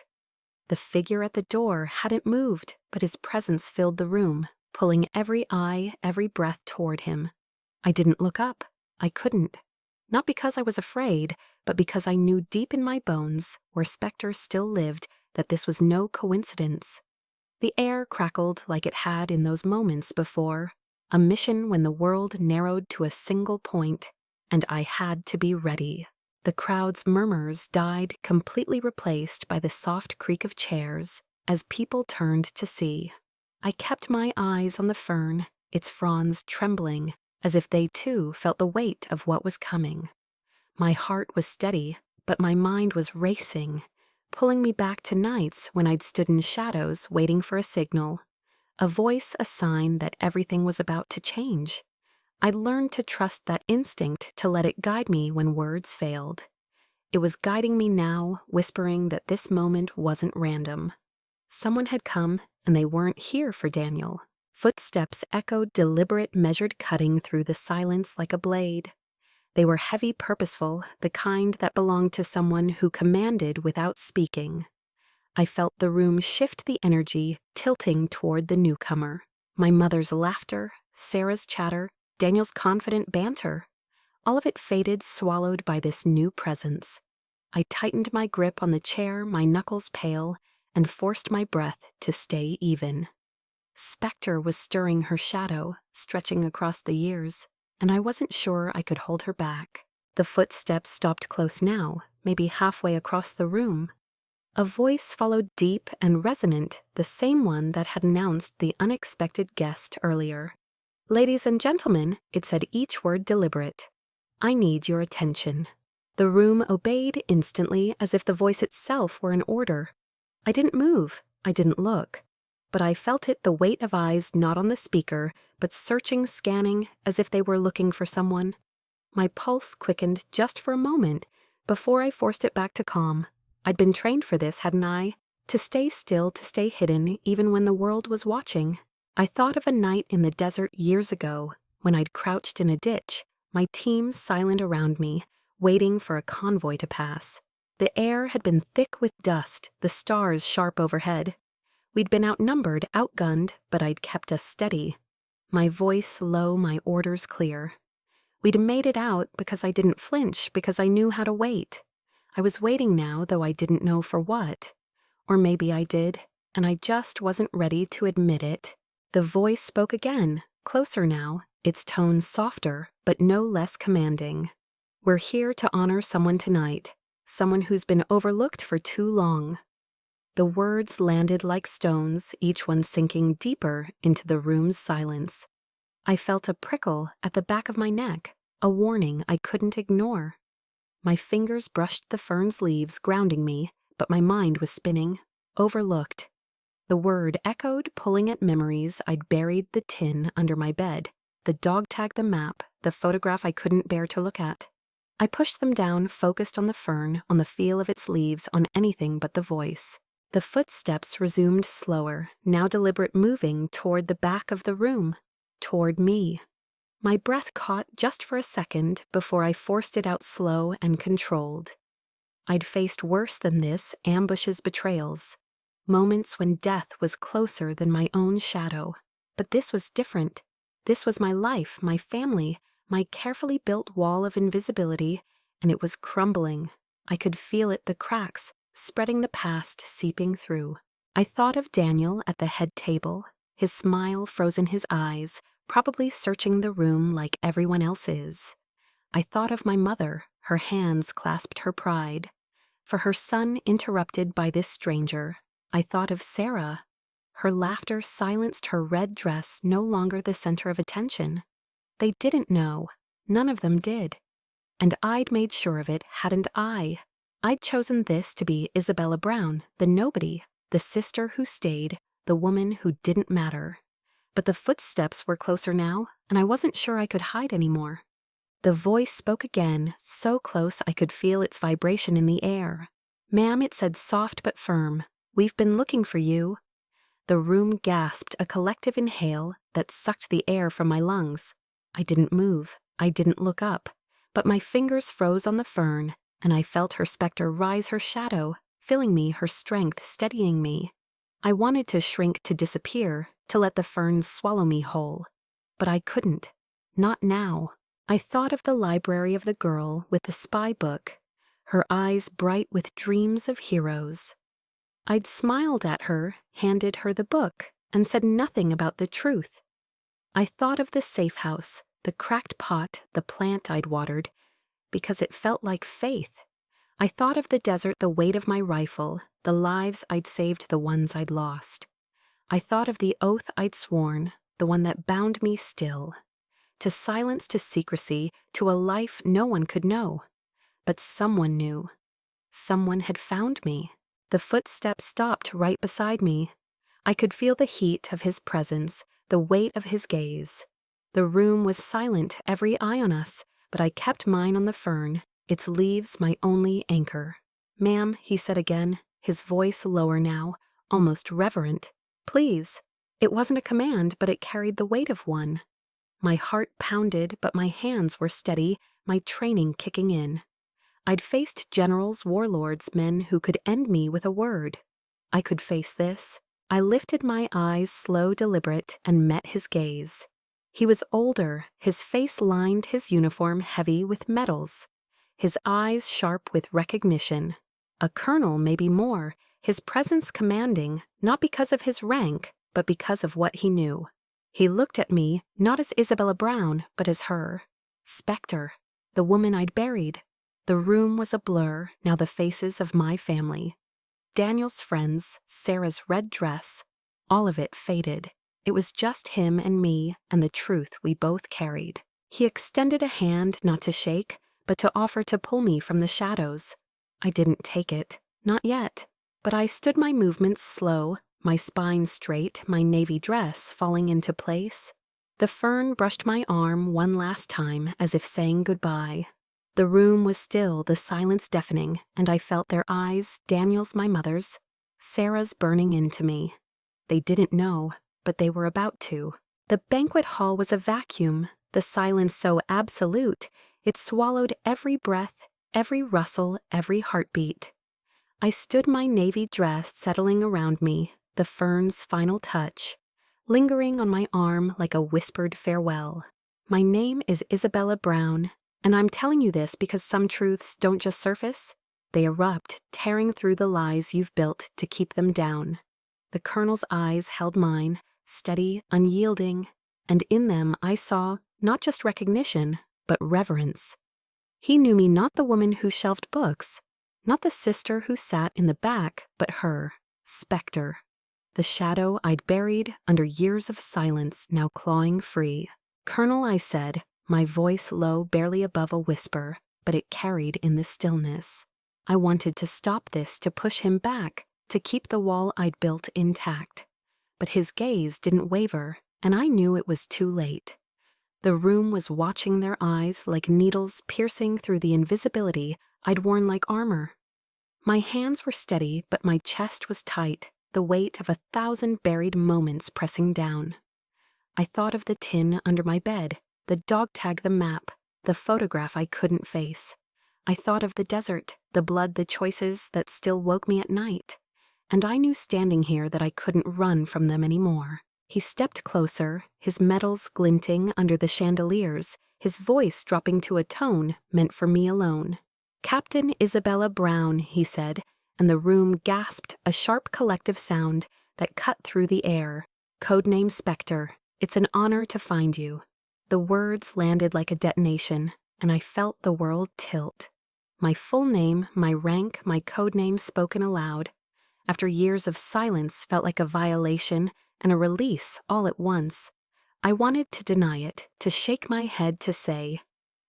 The figure at the door hadn't moved, but his presence filled the room, pulling every eye, every breath toward him. I didn't look up. I couldn't. Not because I was afraid, but because I knew deep in my bones, where Spectre still lived, that this was no coincidence. The air crackled like it had in those moments before, a mission when the world narrowed to a single point, and I had to be ready. The crowd's murmurs died, completely replaced by the soft creak of chairs as people turned to see. I kept my eyes on the fern, its fronds trembling, as if they too felt the weight of what was coming. My heart was steady, but my mind was racing, pulling me back to nights when I'd stood in shadows waiting for a signal, a voice, a sign that everything was about to change. I'd learned to trust that instinct to let it guide me when words failed. It was guiding me now, whispering that this moment wasn't random. Someone had come, and they weren't here for Daniel. Footsteps echoed deliberate, measured cutting through the silence like a blade. They were heavy, purposeful, the kind that belonged to someone who commanded without speaking. I felt the room shift, the energy tilting toward the newcomer. My mother's laughter, Sarah's chatter, Daniel's confident banter. All of it faded, swallowed by this new presence. I tightened my grip on the chair, my knuckles pale, and forced my breath to stay even. Spectre was stirring her shadow, stretching across the years, and I wasn't sure I could hold her back. The footsteps stopped close now, maybe halfway across the room. A voice followed, deep and resonant, the same one that had announced the unexpected guest earlier. "Ladies and gentlemen," it said, each word deliberate. "I need your attention." The room obeyed instantly, as if the voice itself were an order. I didn't move, I didn't look, but I felt it, the weight of eyes not on the speaker, but searching, scanning, as if they were looking for someone. My pulse quickened just for a moment before I forced it back to calm. I'd been trained for this, hadn't I? To stay still, to stay hidden, even when the world was watching. I thought of a night in the desert years ago, when I'd crouched in a ditch, my team silent around me, waiting for a convoy to pass. The air had been thick with dust, the stars sharp overhead. We'd been outnumbered, outgunned, but I'd kept us steady. My voice low, my orders clear. We'd made it out because I didn't flinch, because I knew how to wait. I was waiting now, though I didn't know for what. Or maybe I did, and I just wasn't ready to admit it. The voice spoke again, closer now, its tone softer, but no less commanding. "We're here to honor someone tonight, someone who's been overlooked for too long." The words landed like stones, each one sinking deeper into the room's silence. I felt a prickle at the back of my neck, a warning I couldn't ignore. My fingers brushed the fern's leaves, grounding me, but my mind was spinning. Overlooked. The word echoed, pulling at memories I'd buried, the tin under my bed, the dog tag, the map, the photograph I couldn't bear to look at. I pushed them down, focused on the fern, on the feel of its leaves, on anything but the voice. The footsteps resumed slower, now deliberate, moving toward the back of the room, toward me. My breath caught just for a second before I forced it out slow and controlled. I'd faced worse than this, ambushes, betrayals. Moments when death was closer than my own shadow. But this was different. This was my life, my family, my carefully built wall of invisibility, and it was crumbling. I could feel it, the cracks, spreading, the past seeping through. I thought of Daniel at the head table, his smile frozen, his eyes, probably searching the room like everyone else is. I thought of my mother, her hands clasped her pride. For her son interrupted by this stranger. I thought of Sarah. Her laughter silenced, her red dress no longer the center of attention. They didn't know. None of them did. And I'd made sure of it, hadn't I? I'd chosen this to be Isabella Brown, the nobody, the sister who stayed, the woman who didn't matter. But the footsteps were closer now, and I wasn't sure I could hide anymore. The voice spoke again, so close I could feel its vibration in the air. "Ma'am," it said, soft but firm, "we've been looking for you." The room gasped, a collective inhale that sucked the air from my lungs. I didn't move, I didn't look up, but my fingers froze on the fern, and I felt her specter rise, her shadow, filling me, her strength steadying me. I wanted to shrink, to disappear, to let the ferns swallow me whole. But I couldn't. Not now. I thought of the library, of the girl with the spy book, her eyes bright with dreams of heroes. I'd smiled at her, handed her the book, and said nothing about the truth. I thought of the safe house, the cracked pot, the plant I'd watered, because it felt like faith. I thought of the desert, the weight of my rifle, the lives I'd saved, the ones I'd lost. I thought of the oath I'd sworn, the one that bound me still. To silence, to secrecy, to a life no one could know. But someone knew. Someone had found me. The footsteps stopped right beside me. I could feel the heat of his presence, the weight of his gaze. The room was silent, every eye on us, but I kept mine on the fern, its leaves my only anchor. "Ma'am," he said again, his voice lower now, almost reverent. "Please." It wasn't a command, but it carried the weight of one. My heart pounded, but my hands were steady, my training kicking in. I'd faced generals, warlords, men who could end me with a word. I could face this. I lifted my eyes, slow, deliberate, and met his gaze. He was older, his face lined, his uniform heavy with medals, his eyes sharp with recognition. A colonel, maybe more, his presence commanding, not because of his rank, but because of what he knew. He looked at me, not as Isabella Brown, but as her. Spectre, the woman I'd buried. The room was a blur, now the faces of my family. Daniel's friends, Sarah's red dress, all of it faded. It was just him and me and the truth we both carried. He extended a hand not to shake, but to offer to pull me from the shadows. I didn't take it, not yet, but I stood my movements slow, my spine straight, my navy dress falling into place. The fern brushed my arm one last time as if saying goodbye. The room was still, the silence deafening, and I felt their eyes, Daniel's, my mother's, Sarah's, burning into me. They didn't know, but they were about to. The banquet hall was a vacuum, the silence so absolute, it swallowed every breath, every rustle, every heartbeat. I stood my navy dress settling around me, the fern's final touch, lingering on my arm like a whispered farewell. My name is Isabella Brown, and I'm telling you this because some truths don't just surface. They erupt, tearing through the lies you've built to keep them down. The colonel's eyes held mine, steady, unyielding, and in them I saw not just recognition, but reverence. He knew me, not the woman who shelved books, not the sister who sat in the back, but her, Spectre, the shadow I'd buried under years of silence, now clawing free. "Colonel," I said, my voice low, barely above a whisper, but it carried in the stillness. I wanted to stop this, to push him back, to keep the wall I'd built intact. But his gaze didn't waver, and I knew it was too late. The room was watching their eyes like needles piercing through the invisibility I'd worn like armor. My hands were steady, but my chest was tight, the weight of 1,000 buried moments pressing down. I thought of the tin under my bed, the dog tag, the map, the photograph I couldn't face. I thought of the desert, the blood, the choices that still woke me at night. And I knew standing here that I couldn't run from them anymore. He stepped closer, his medals glinting under the chandeliers, his voice dropping to a tone meant for me alone. "Captain Isabella Brown," he said, and the room gasped, a sharp collective sound that cut through the air. "Codename Spectre, it's an honor to find you." The words landed like a detonation, and I felt the world tilt. My full name, my rank, my codename spoken aloud, after years of silence, felt like a violation and a release all at once. I wanted to deny it, to shake my head, to say,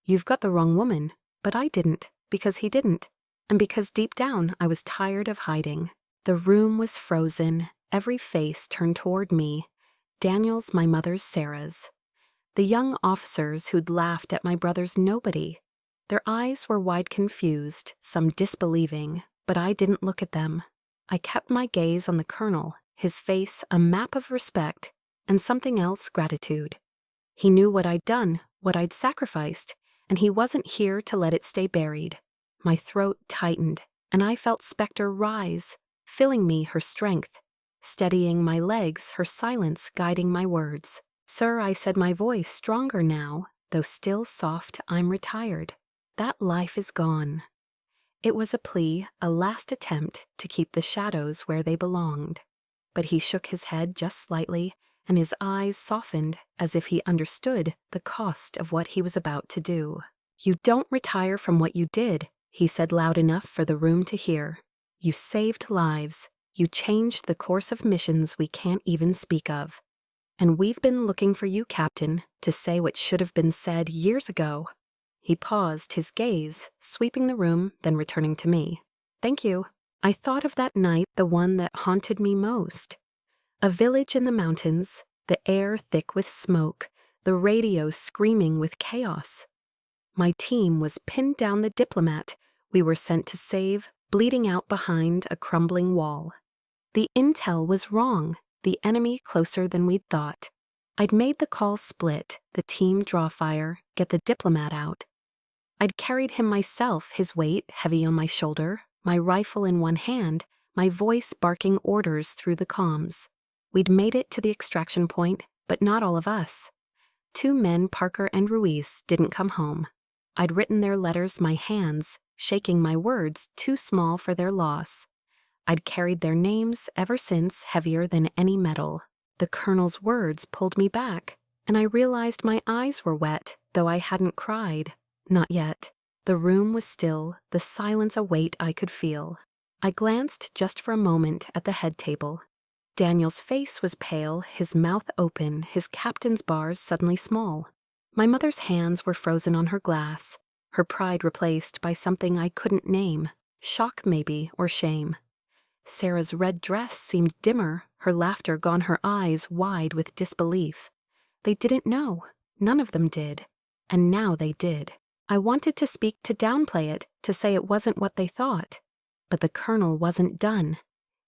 "You've got the wrong woman," but I didn't, because he didn't, and because deep down I was tired of hiding. The room was frozen, every face turned toward me, Daniel's, my mother's, Sarah's. The young officers who'd laughed at my brother's nobody. Their eyes were wide, confused, some disbelieving, but I didn't look at them. I kept my gaze on the colonel, his face a map of respect, and something else, gratitude. He knew what I'd done, what I'd sacrificed, and he wasn't here to let it stay buried. My throat tightened, and I felt Spectre rise, filling me her strength, steadying my legs, her silence guiding my words. "Sir," I said, my voice stronger now, though still soft, "I'm retired. That life is gone." It was a plea, a last attempt to keep the shadows where they belonged. But he shook his head just slightly, and his eyes softened as if he understood the cost of what he was about to do. "You don't retire from what you did," he said loud enough for the room to hear. "You saved lives. You changed the course of missions we can't even speak of. And we've been looking for you, Captain, to say what should have been said years ago." He paused, his gaze sweeping the room, then returning to me. Thank you. I thought of that night, the one that haunted me most. A village in the mountains, the air thick with smoke, the radio screaming with chaos. My team was pinned down the diplomat we were sent to save, bleeding out behind a crumbling wall. The intel was wrong, the enemy closer than we'd thought. I'd made the call split, the team draw fire, get the diplomat out. I'd carried him myself, his weight heavy on my shoulder, my rifle in one hand, my voice barking orders through the comms. We'd made it to the extraction point, but not all of us. 2 men, Parker and Ruiz, didn't come home. I'd written their letters, my hands shaking, my words too small for their loss. I'd carried their names ever since, heavier than any metal. The colonel's words pulled me back, and I realized my eyes were wet, though I hadn't cried. Not yet. The room was still, the silence a weight I could feel. I glanced just for a moment at the head table. Daniel's face was pale, his mouth open, his captain's bars suddenly small. My mother's hands were frozen on her glass, her pride replaced by something I couldn't name, shock maybe, or shame. Sarah's red dress seemed dimmer, her laughter gone, her eyes wide with disbelief. They didn't know. None of them did. And now they did. I wanted to speak, to downplay it, to say it wasn't what they thought. But the colonel wasn't done.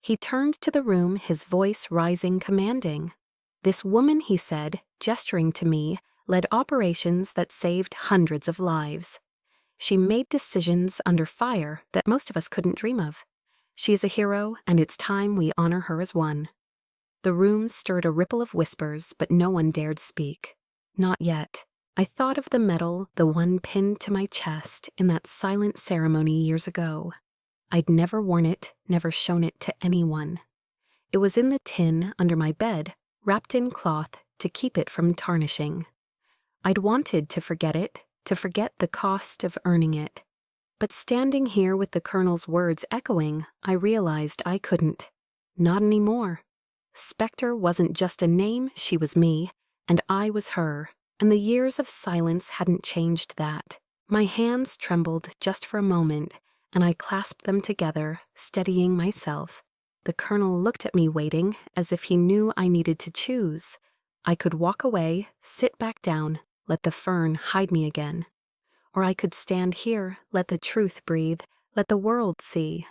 He turned to the room, his voice rising, commanding. This woman, he said, gesturing to me, led operations that saved hundreds of lives. She made decisions under fire that most of us couldn't dream of. She is a hero, and it's time we honor her as one. The room stirred a ripple of whispers, but no one dared speak. Not yet. I thought of the medal, the one pinned to my chest in that silent ceremony years ago. I'd never worn it, never shown it to anyone. It was in the tin under my bed, wrapped in cloth to keep it from tarnishing. I'd wanted to forget it, to forget the cost of earning it. But standing here with the colonel's words echoing, I realized I couldn't. Not anymore. Spectre wasn't just a name, she was me, and I was her, and the years of silence hadn't changed that. My hands trembled just for a moment, and I clasped them together, steadying myself. The colonel looked at me, waiting, as if he knew I needed to choose. I could walk away, sit back down, let the fern hide me again. Or I could stand here, let the truth breathe, let the world see.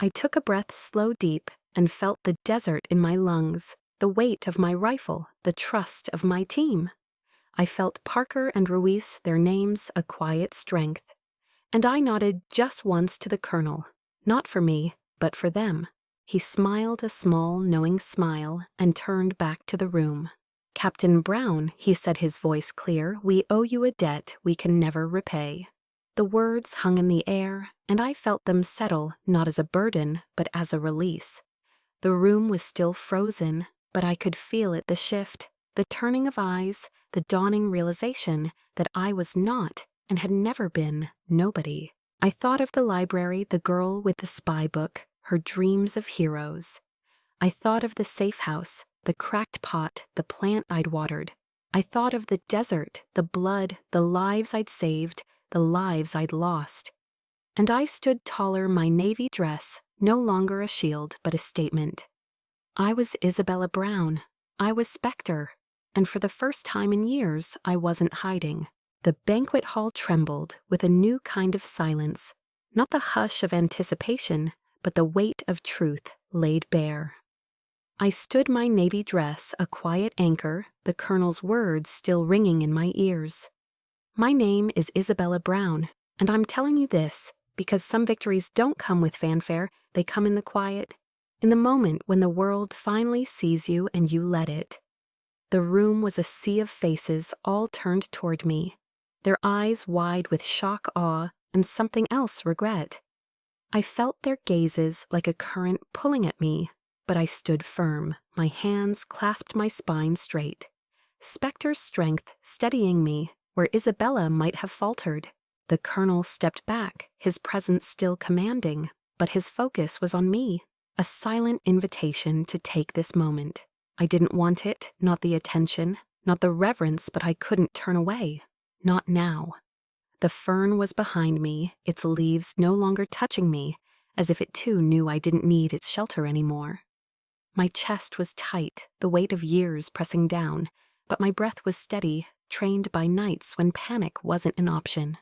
I took a breath slow, deep, and felt the desert in my lungs, the weight of my rifle, the trust of my team. I felt Parker and Ruiz, their names, a quiet strength. And I nodded just once to the colonel, not for me, but for them. He smiled a small, knowing smile and turned back to the room. Captain Brown, he said, his voice clear, we owe you a debt we can never repay. The words hung in the air, and I felt them settle, not as a burden, but as a release. The room was still frozen, but I could feel it, the shift, the turning of eyes, the dawning realization that I was not, and had never been, nobody. I thought of the library, the girl with the spy book, her dreams of heroes. I thought of the safe house, the cracked pot, the plant I'd watered. I thought of the desert, the blood, the lives I'd saved, the lives I'd lost. And I stood taller, my navy dress, no longer a shield but a statement. I was Isabella Brown. I was Spectre. And for the first time in years, I wasn't hiding. The banquet hall trembled with a new kind of silence, not the hush of anticipation, but the weight of truth laid bare. I stood, my navy dress a quiet anchor, the colonel's words still ringing in my ears. My name is Isabella Brown, and I'm telling you this because some victories don't come with fanfare, they come in the quiet, in the moment when the world finally sees you and you let it. The room was a sea of faces all turned toward me, their eyes wide with shock, awe, and something else, regret. I felt their gazes like a current pulling at me, but I stood firm, my hands clasped my spine straight. Spectre's strength steadying me where Isabella might have faltered. The colonel stepped back, his presence still commanding, but his focus was on me, a silent invitation to take this moment. I didn't want it, not the attention, not the reverence, but I couldn't turn away. Not now. The fern was behind me, its leaves no longer touching me, as if it too knew I didn't need its shelter anymore. My chest was tight, the weight of years pressing down, but my breath was steady, trained by nights when panic wasn't an option.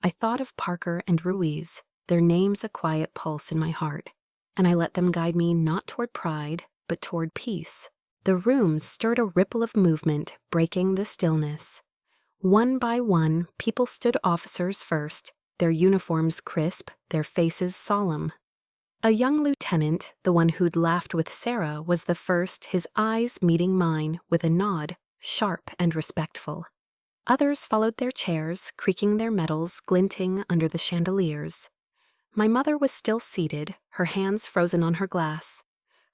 I thought of Parker and Ruiz, their names a quiet pulse in my heart, and I let them guide me not toward pride, but toward peace. The room stirred a ripple of movement, breaking the stillness. One by one, people stood officers first, their uniforms crisp, their faces solemn. A young lieutenant, the one who'd laughed with Sarah, was the first, his eyes meeting mine with a nod, sharp and respectful. Others followed their chairs, creaking their medals glinting under the chandeliers. My mother was still seated, her hands frozen on her glass.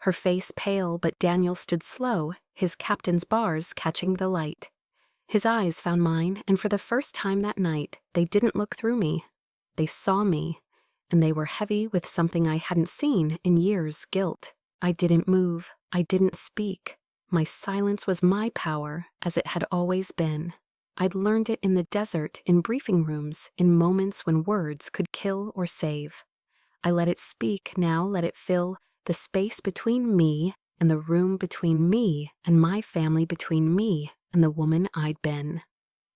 Her face pale, but Daniel stood slow, his captain's bars catching the light. His eyes found mine, and for the first time that night, they didn't look through me. They saw me, and they were heavy with something I hadn't seen in years, guilt. I didn't move. I didn't speak. My silence was my power, as it had always been. I'd learned it in the desert, in briefing rooms, in moments when words could kill or save. I let it speak, now let it fill the space between me and the room between me and my family, between me and the woman I'd been.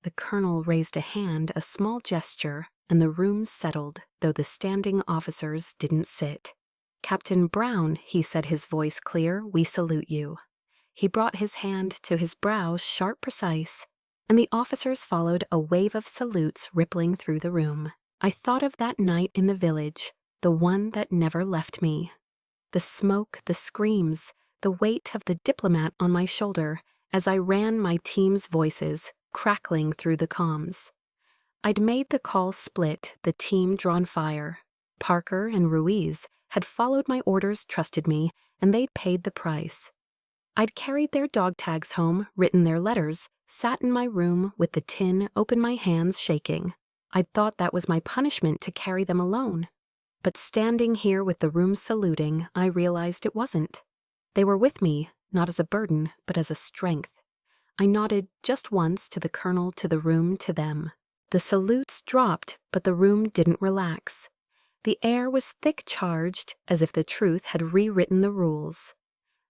The colonel raised a hand, a small gesture, and the room settled, though the standing officers didn't sit. "Captain Brown," he said, his voice clear, "we salute you." He brought his hand to his brow, sharp, precise, and the officers followed, a wave of salutes rippling through the room. I thought of that night in the village, the one that never left me. The smoke, the screams, the weight of the diplomat on my shoulder as I ran my team's voices, crackling through the comms. I'd made the call split, the team drawn fire. Parker and Ruiz had followed my orders, trusted me, and they'd paid the price. I'd carried their dog tags home, written their letters, sat in my room with the tin, open, my hands shaking. I'd thought that was my punishment, to carry them alone. But standing here with the room saluting, I realized it wasn't. They were with me, not as a burden, but as a strength. I nodded just once, to the colonel, to the room, to them. The salutes dropped, but the room didn't relax. The air was thick charged, as if the truth had rewritten the rules.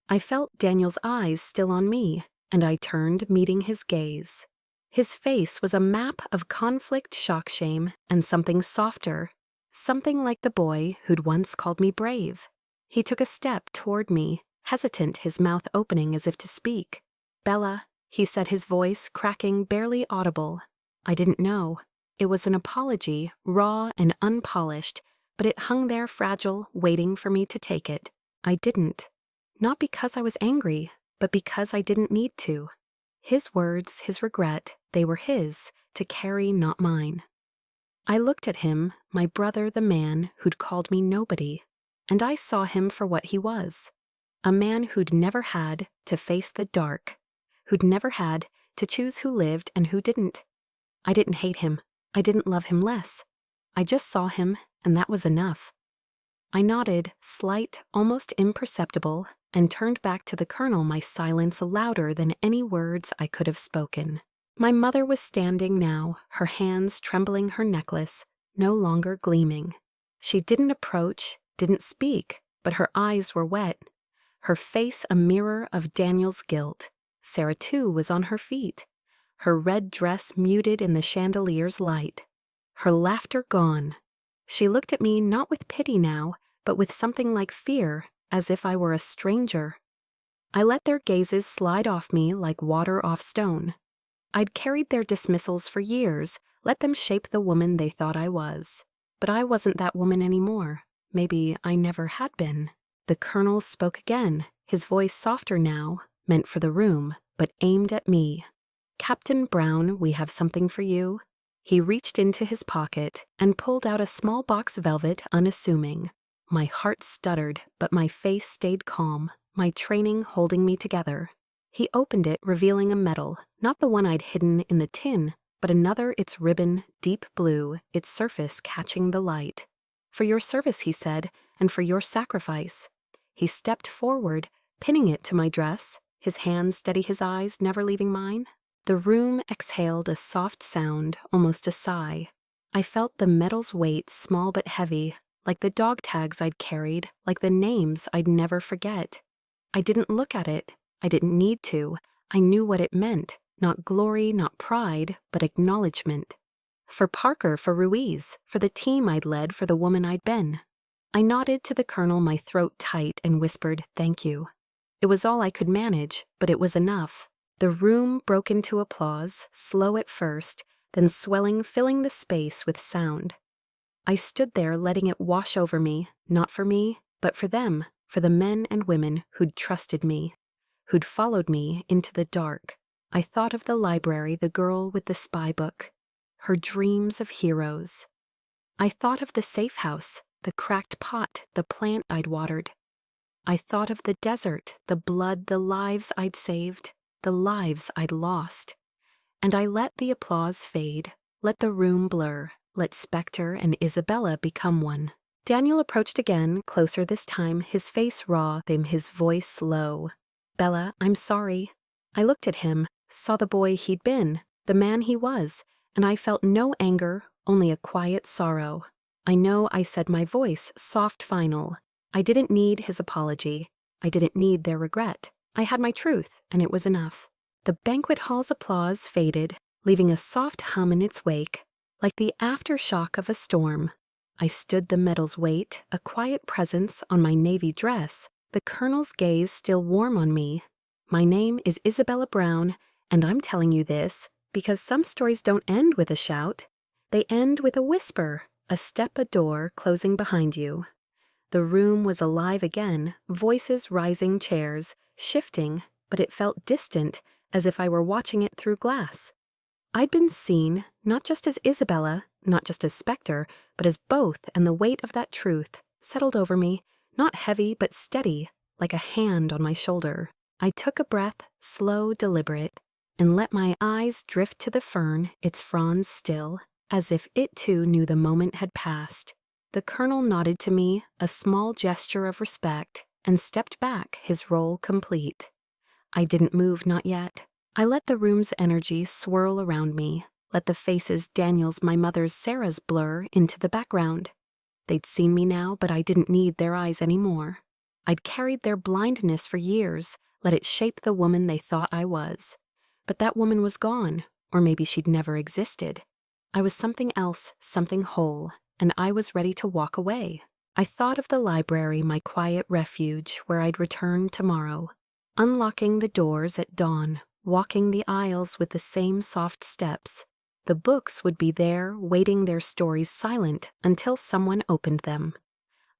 I felt Daniel's eyes still on me, and I turned, meeting his gaze. His face was a map of conflict, shock, shame, and something softer, something like the boy who'd once called me brave. He took a step toward me, hesitant, his mouth opening as if to speak. "Bella," he said, his voice cracking, barely audible. I didn't know. It was an apology, raw and unpolished, but it hung there fragile, waiting for me to take it. I didn't. Not because I was angry, but because I didn't need to. His words, his regret, they were his, to carry, not mine. I looked at him, my brother, the man who'd called me nobody, and I saw him for what he was. A man who'd never had to face the dark, who'd never had to choose who lived and who didn't. I didn't hate him. I didn't love him less. I just saw him, and that was enough. I nodded, slight, almost imperceptible, and turned back to the colonel, my silence louder than any words I could have spoken. My mother was standing now, her hands trembling, her necklace no longer gleaming. She didn't approach, didn't speak, but her eyes were wet. Her face a mirror of Daniel's guilt. Sarah, too, was on her feet, her red dress muted in the chandelier's light. Her laughter gone. She looked at me not with pity now, but with something like fear, as if I were a stranger. I let their gazes slide off me like water off stone. I'd carried their dismissals for years, let them shape the woman they thought I was. But I wasn't that woman anymore. Maybe I never had been. The colonel spoke again, his voice softer now, meant for the room, but aimed at me. "Captain Brown, we have something for you." He reached into his pocket and pulled out a small box, velvet, unassuming. My heart stuttered, but my face stayed calm, my training holding me together. He opened it, revealing a medal, not the one I'd hidden in the tin, but another, its ribbon, deep blue, its surface catching the light. "For your service," he said, "and for your sacrifice." He stepped forward, pinning it to my dress, his hand steady, his eyes never leaving mine. The room exhaled a soft sound, almost a sigh. I felt the metal's weight, small but heavy, like the dog tags I'd carried, like the names I'd never forget. I didn't look at it. I didn't need to. I knew what it meant. Not glory, not pride, but acknowledgement. For Parker, for Ruiz, for the team I'd led, for the woman I'd been. I nodded to the colonel, my throat tight, and whispered, "Thank you." It was all I could manage, but it was enough. The room broke into applause, slow at first, then swelling, filling the space with sound. I stood there letting it wash over me, not for me, but for them, for the men and women who'd trusted me, who'd followed me into the dark. I thought of the library, the girl with the spy book, her dreams of heroes. I thought of the safe house, the cracked pot, the plant I'd watered. I thought of the desert, the blood, the lives I'd saved, the lives I'd lost. And I let the applause fade, let the room blur, let Spectre and Isabella become one. Daniel approached again, closer this time, his face raw, his voice low. "Bella, I'm sorry." I looked at him, saw the boy he'd been, the man he was, and I felt no anger, only a quiet sorrow. I know I said my voice, soft, final. I didn't need his apology. I didn't need their regret. I had my truth, and it was enough. The banquet hall's applause faded, leaving a soft hum in its wake, like the aftershock of a storm. I stood the metal's weight, a quiet presence on my navy dress, the colonel's gaze still warm on me. My name is Isabella Brown, and I'm telling you this because some stories don't end with a shout. They end with a whisper, a step, a door closing behind you. The room was alive again, voices rising, chairs shifting, but it felt distant, as if I were watching it through glass. I'd been seen, not just as Isabella, not just as Spectre, but as both, and the weight of that truth settled over me, not heavy but steady, like a hand on my shoulder. I took a breath, slow, deliberate, and let my eyes drift to the fern, its fronds still, as if it too knew the moment had passed. The colonel nodded to me, a small gesture of respect, and stepped back, his role complete. I didn't move, not yet. I let the room's energy swirl around me, let the faces Daniel's, my mother's, Sarah's blur into the background. They'd seen me now, but I didn't need their eyes anymore. I'd carried their blindness for years, let it shape the woman they thought I was. But that woman was gone, or maybe she'd never existed. I was something else, something whole, and I was ready to walk away. I thought of the library, my quiet refuge, where I'd return tomorrow. Unlocking the doors at dawn, walking the aisles with the same soft steps. The books would be there, waiting their stories silent until someone opened them.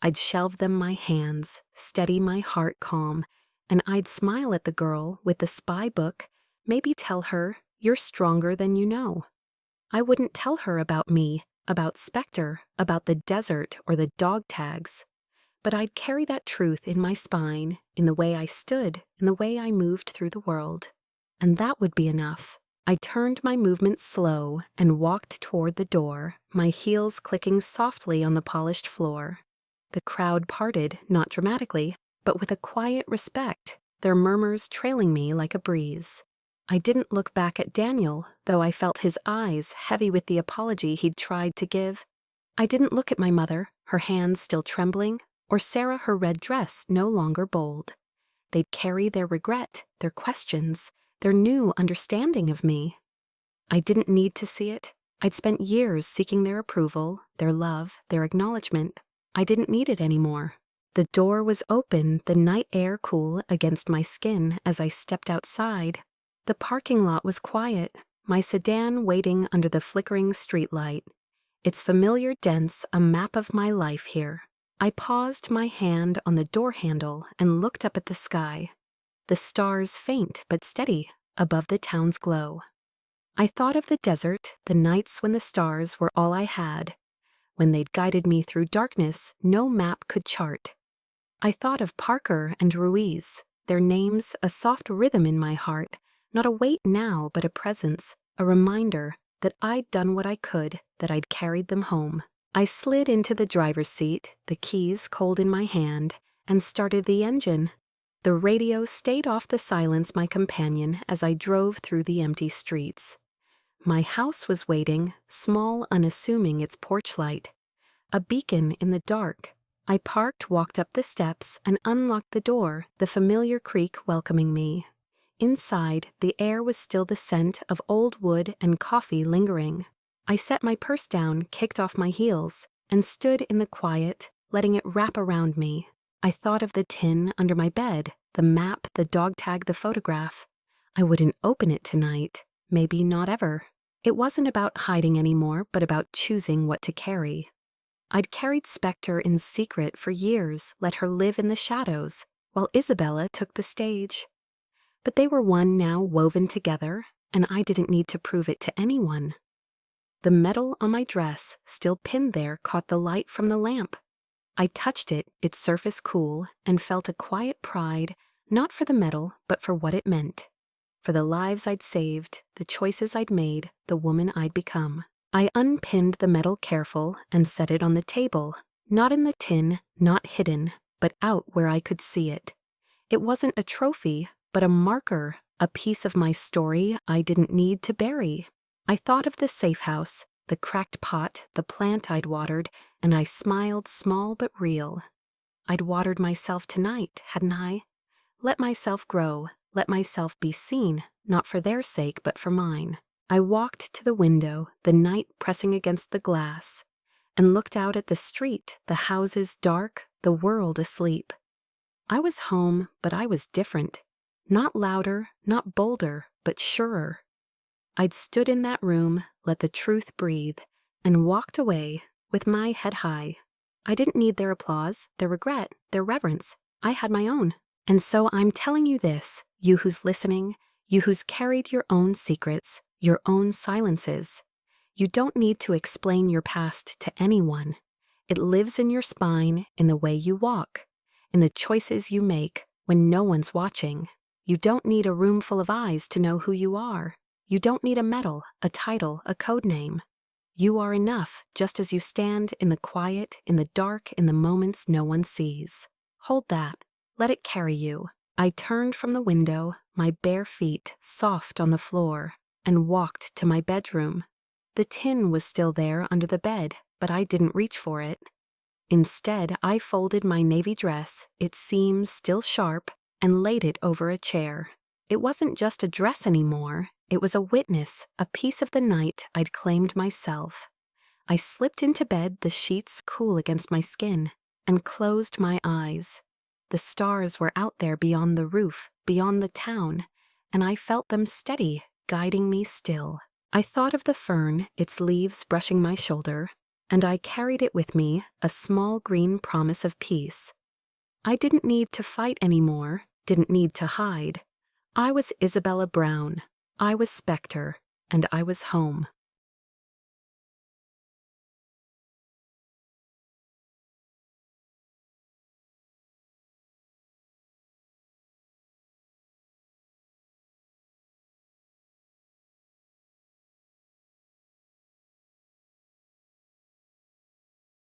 I'd shelve them my hands, steady my heart calm, and I'd smile at the girl with the spy book, maybe tell her, "You're stronger than you know." I wouldn't tell her about me, about Spectre, about the desert or the dog tags. But I'd carry that truth in my spine, in the way I stood, in the way I moved through the world. And that would be enough. I turned my movements slow and walked toward the door, my heels clicking softly on the polished floor. The crowd parted, not dramatically, but with a quiet respect, their murmurs trailing me like a breeze. I didn't look back at Daniel, though I felt his eyes heavy with the apology he'd tried to give. I didn't look at my mother, her hands still trembling, or Sarah, her red dress no longer bold. They'd carry their regret, their questions, their new understanding of me. I didn't need to see it. I'd spent years seeking their approval, their love, their acknowledgement. I didn't need it anymore. The door was open, the night air cool against my skin as I stepped outside. The parking lot was quiet, my sedan waiting under the flickering streetlight. Its familiar dents, a map of my life here. I paused my hand on the door handle and looked up at the sky. The stars faint but steady above the town's glow. I thought of the desert, the nights when the stars were all I had, when they'd guided me through darkness no map could chart. I thought of Parker and Ruiz, their names a soft rhythm in my heart, not a weight now but a presence, a reminder that I'd done what I could, that I'd carried them home. I slid into the driver's seat, the keys cold in my hand, and started the engine. The radio stayed off the silence my companion as I drove through the empty streets. My house was waiting, small, unassuming its porch light. A beacon in the dark. I parked, walked up the steps, and unlocked the door, the familiar creak welcoming me. Inside, the air was still the scent of old wood and coffee lingering. I set my purse down, kicked off my heels, and stood in the quiet, letting it wrap around me. I thought of the tin under my bed, the map, the dog tag, the photograph. I wouldn't open it tonight, maybe not ever. It wasn't about hiding anymore, but about choosing what to carry. I'd carried Spectre in secret for years, let her live in the shadows, while Isabella took the stage. But they were one now, woven together, and I didn't need to prove it to anyone. The metal on my dress, still pinned there, caught the light from the lamp. I touched it, its surface cool, and felt a quiet pride, not for the metal, but for what it meant. For the lives I'd saved, the choices I'd made, the woman I'd become. I unpinned the metal careful and set it on the table, not in the tin, not hidden, but out where I could see it. It wasn't a trophy, but a marker, a piece of my story I didn't need to bury. I thought of the safe house, the cracked pot, the plant I'd watered, and I smiled, small but real. I'd watered myself tonight, hadn't I? Let myself grow, let myself be seen, not for their sake, but for mine. I walked to the window, the night pressing against the glass, and looked out at the street, the houses dark, the world asleep. I was home, but I was different. Not louder, not bolder, but surer. I'd stood in that room, let the truth breathe, and walked away with my head high. I didn't need their applause, their regret, their reverence. I had my own. And so I'm telling you this, you who's listening, you who's carried your own secrets, your own silences. You don't need to explain your past to anyone. It lives in your spine, in the way you walk, in the choices you make when no one's watching. You don't need a room full of eyes to know who you are. You don't need a medal, a title, a code name. You are enough just as you stand in the quiet, in the dark, in the moments no one sees. Hold that. Let it carry you. I turned from the window, my bare feet soft on the floor, and walked to my bedroom. The tin was still there under the bed, but I didn't reach for it. Instead, I folded my navy dress, its seams still sharp, and laid it over a chair. It wasn't just a dress anymore. It was a witness, a piece of the night I'd claimed myself. I slipped into bed, the sheets cool against my skin, and closed my eyes. The stars were out there beyond the roof, beyond the town, and I felt them steady, guiding me still. I thought of the fern, its leaves brushing my shoulder, and I carried it with me, a small green promise of peace. I didn't need to fight anymore, didn't need to hide. I was Isabella Brown. I was Spectre, and I was home.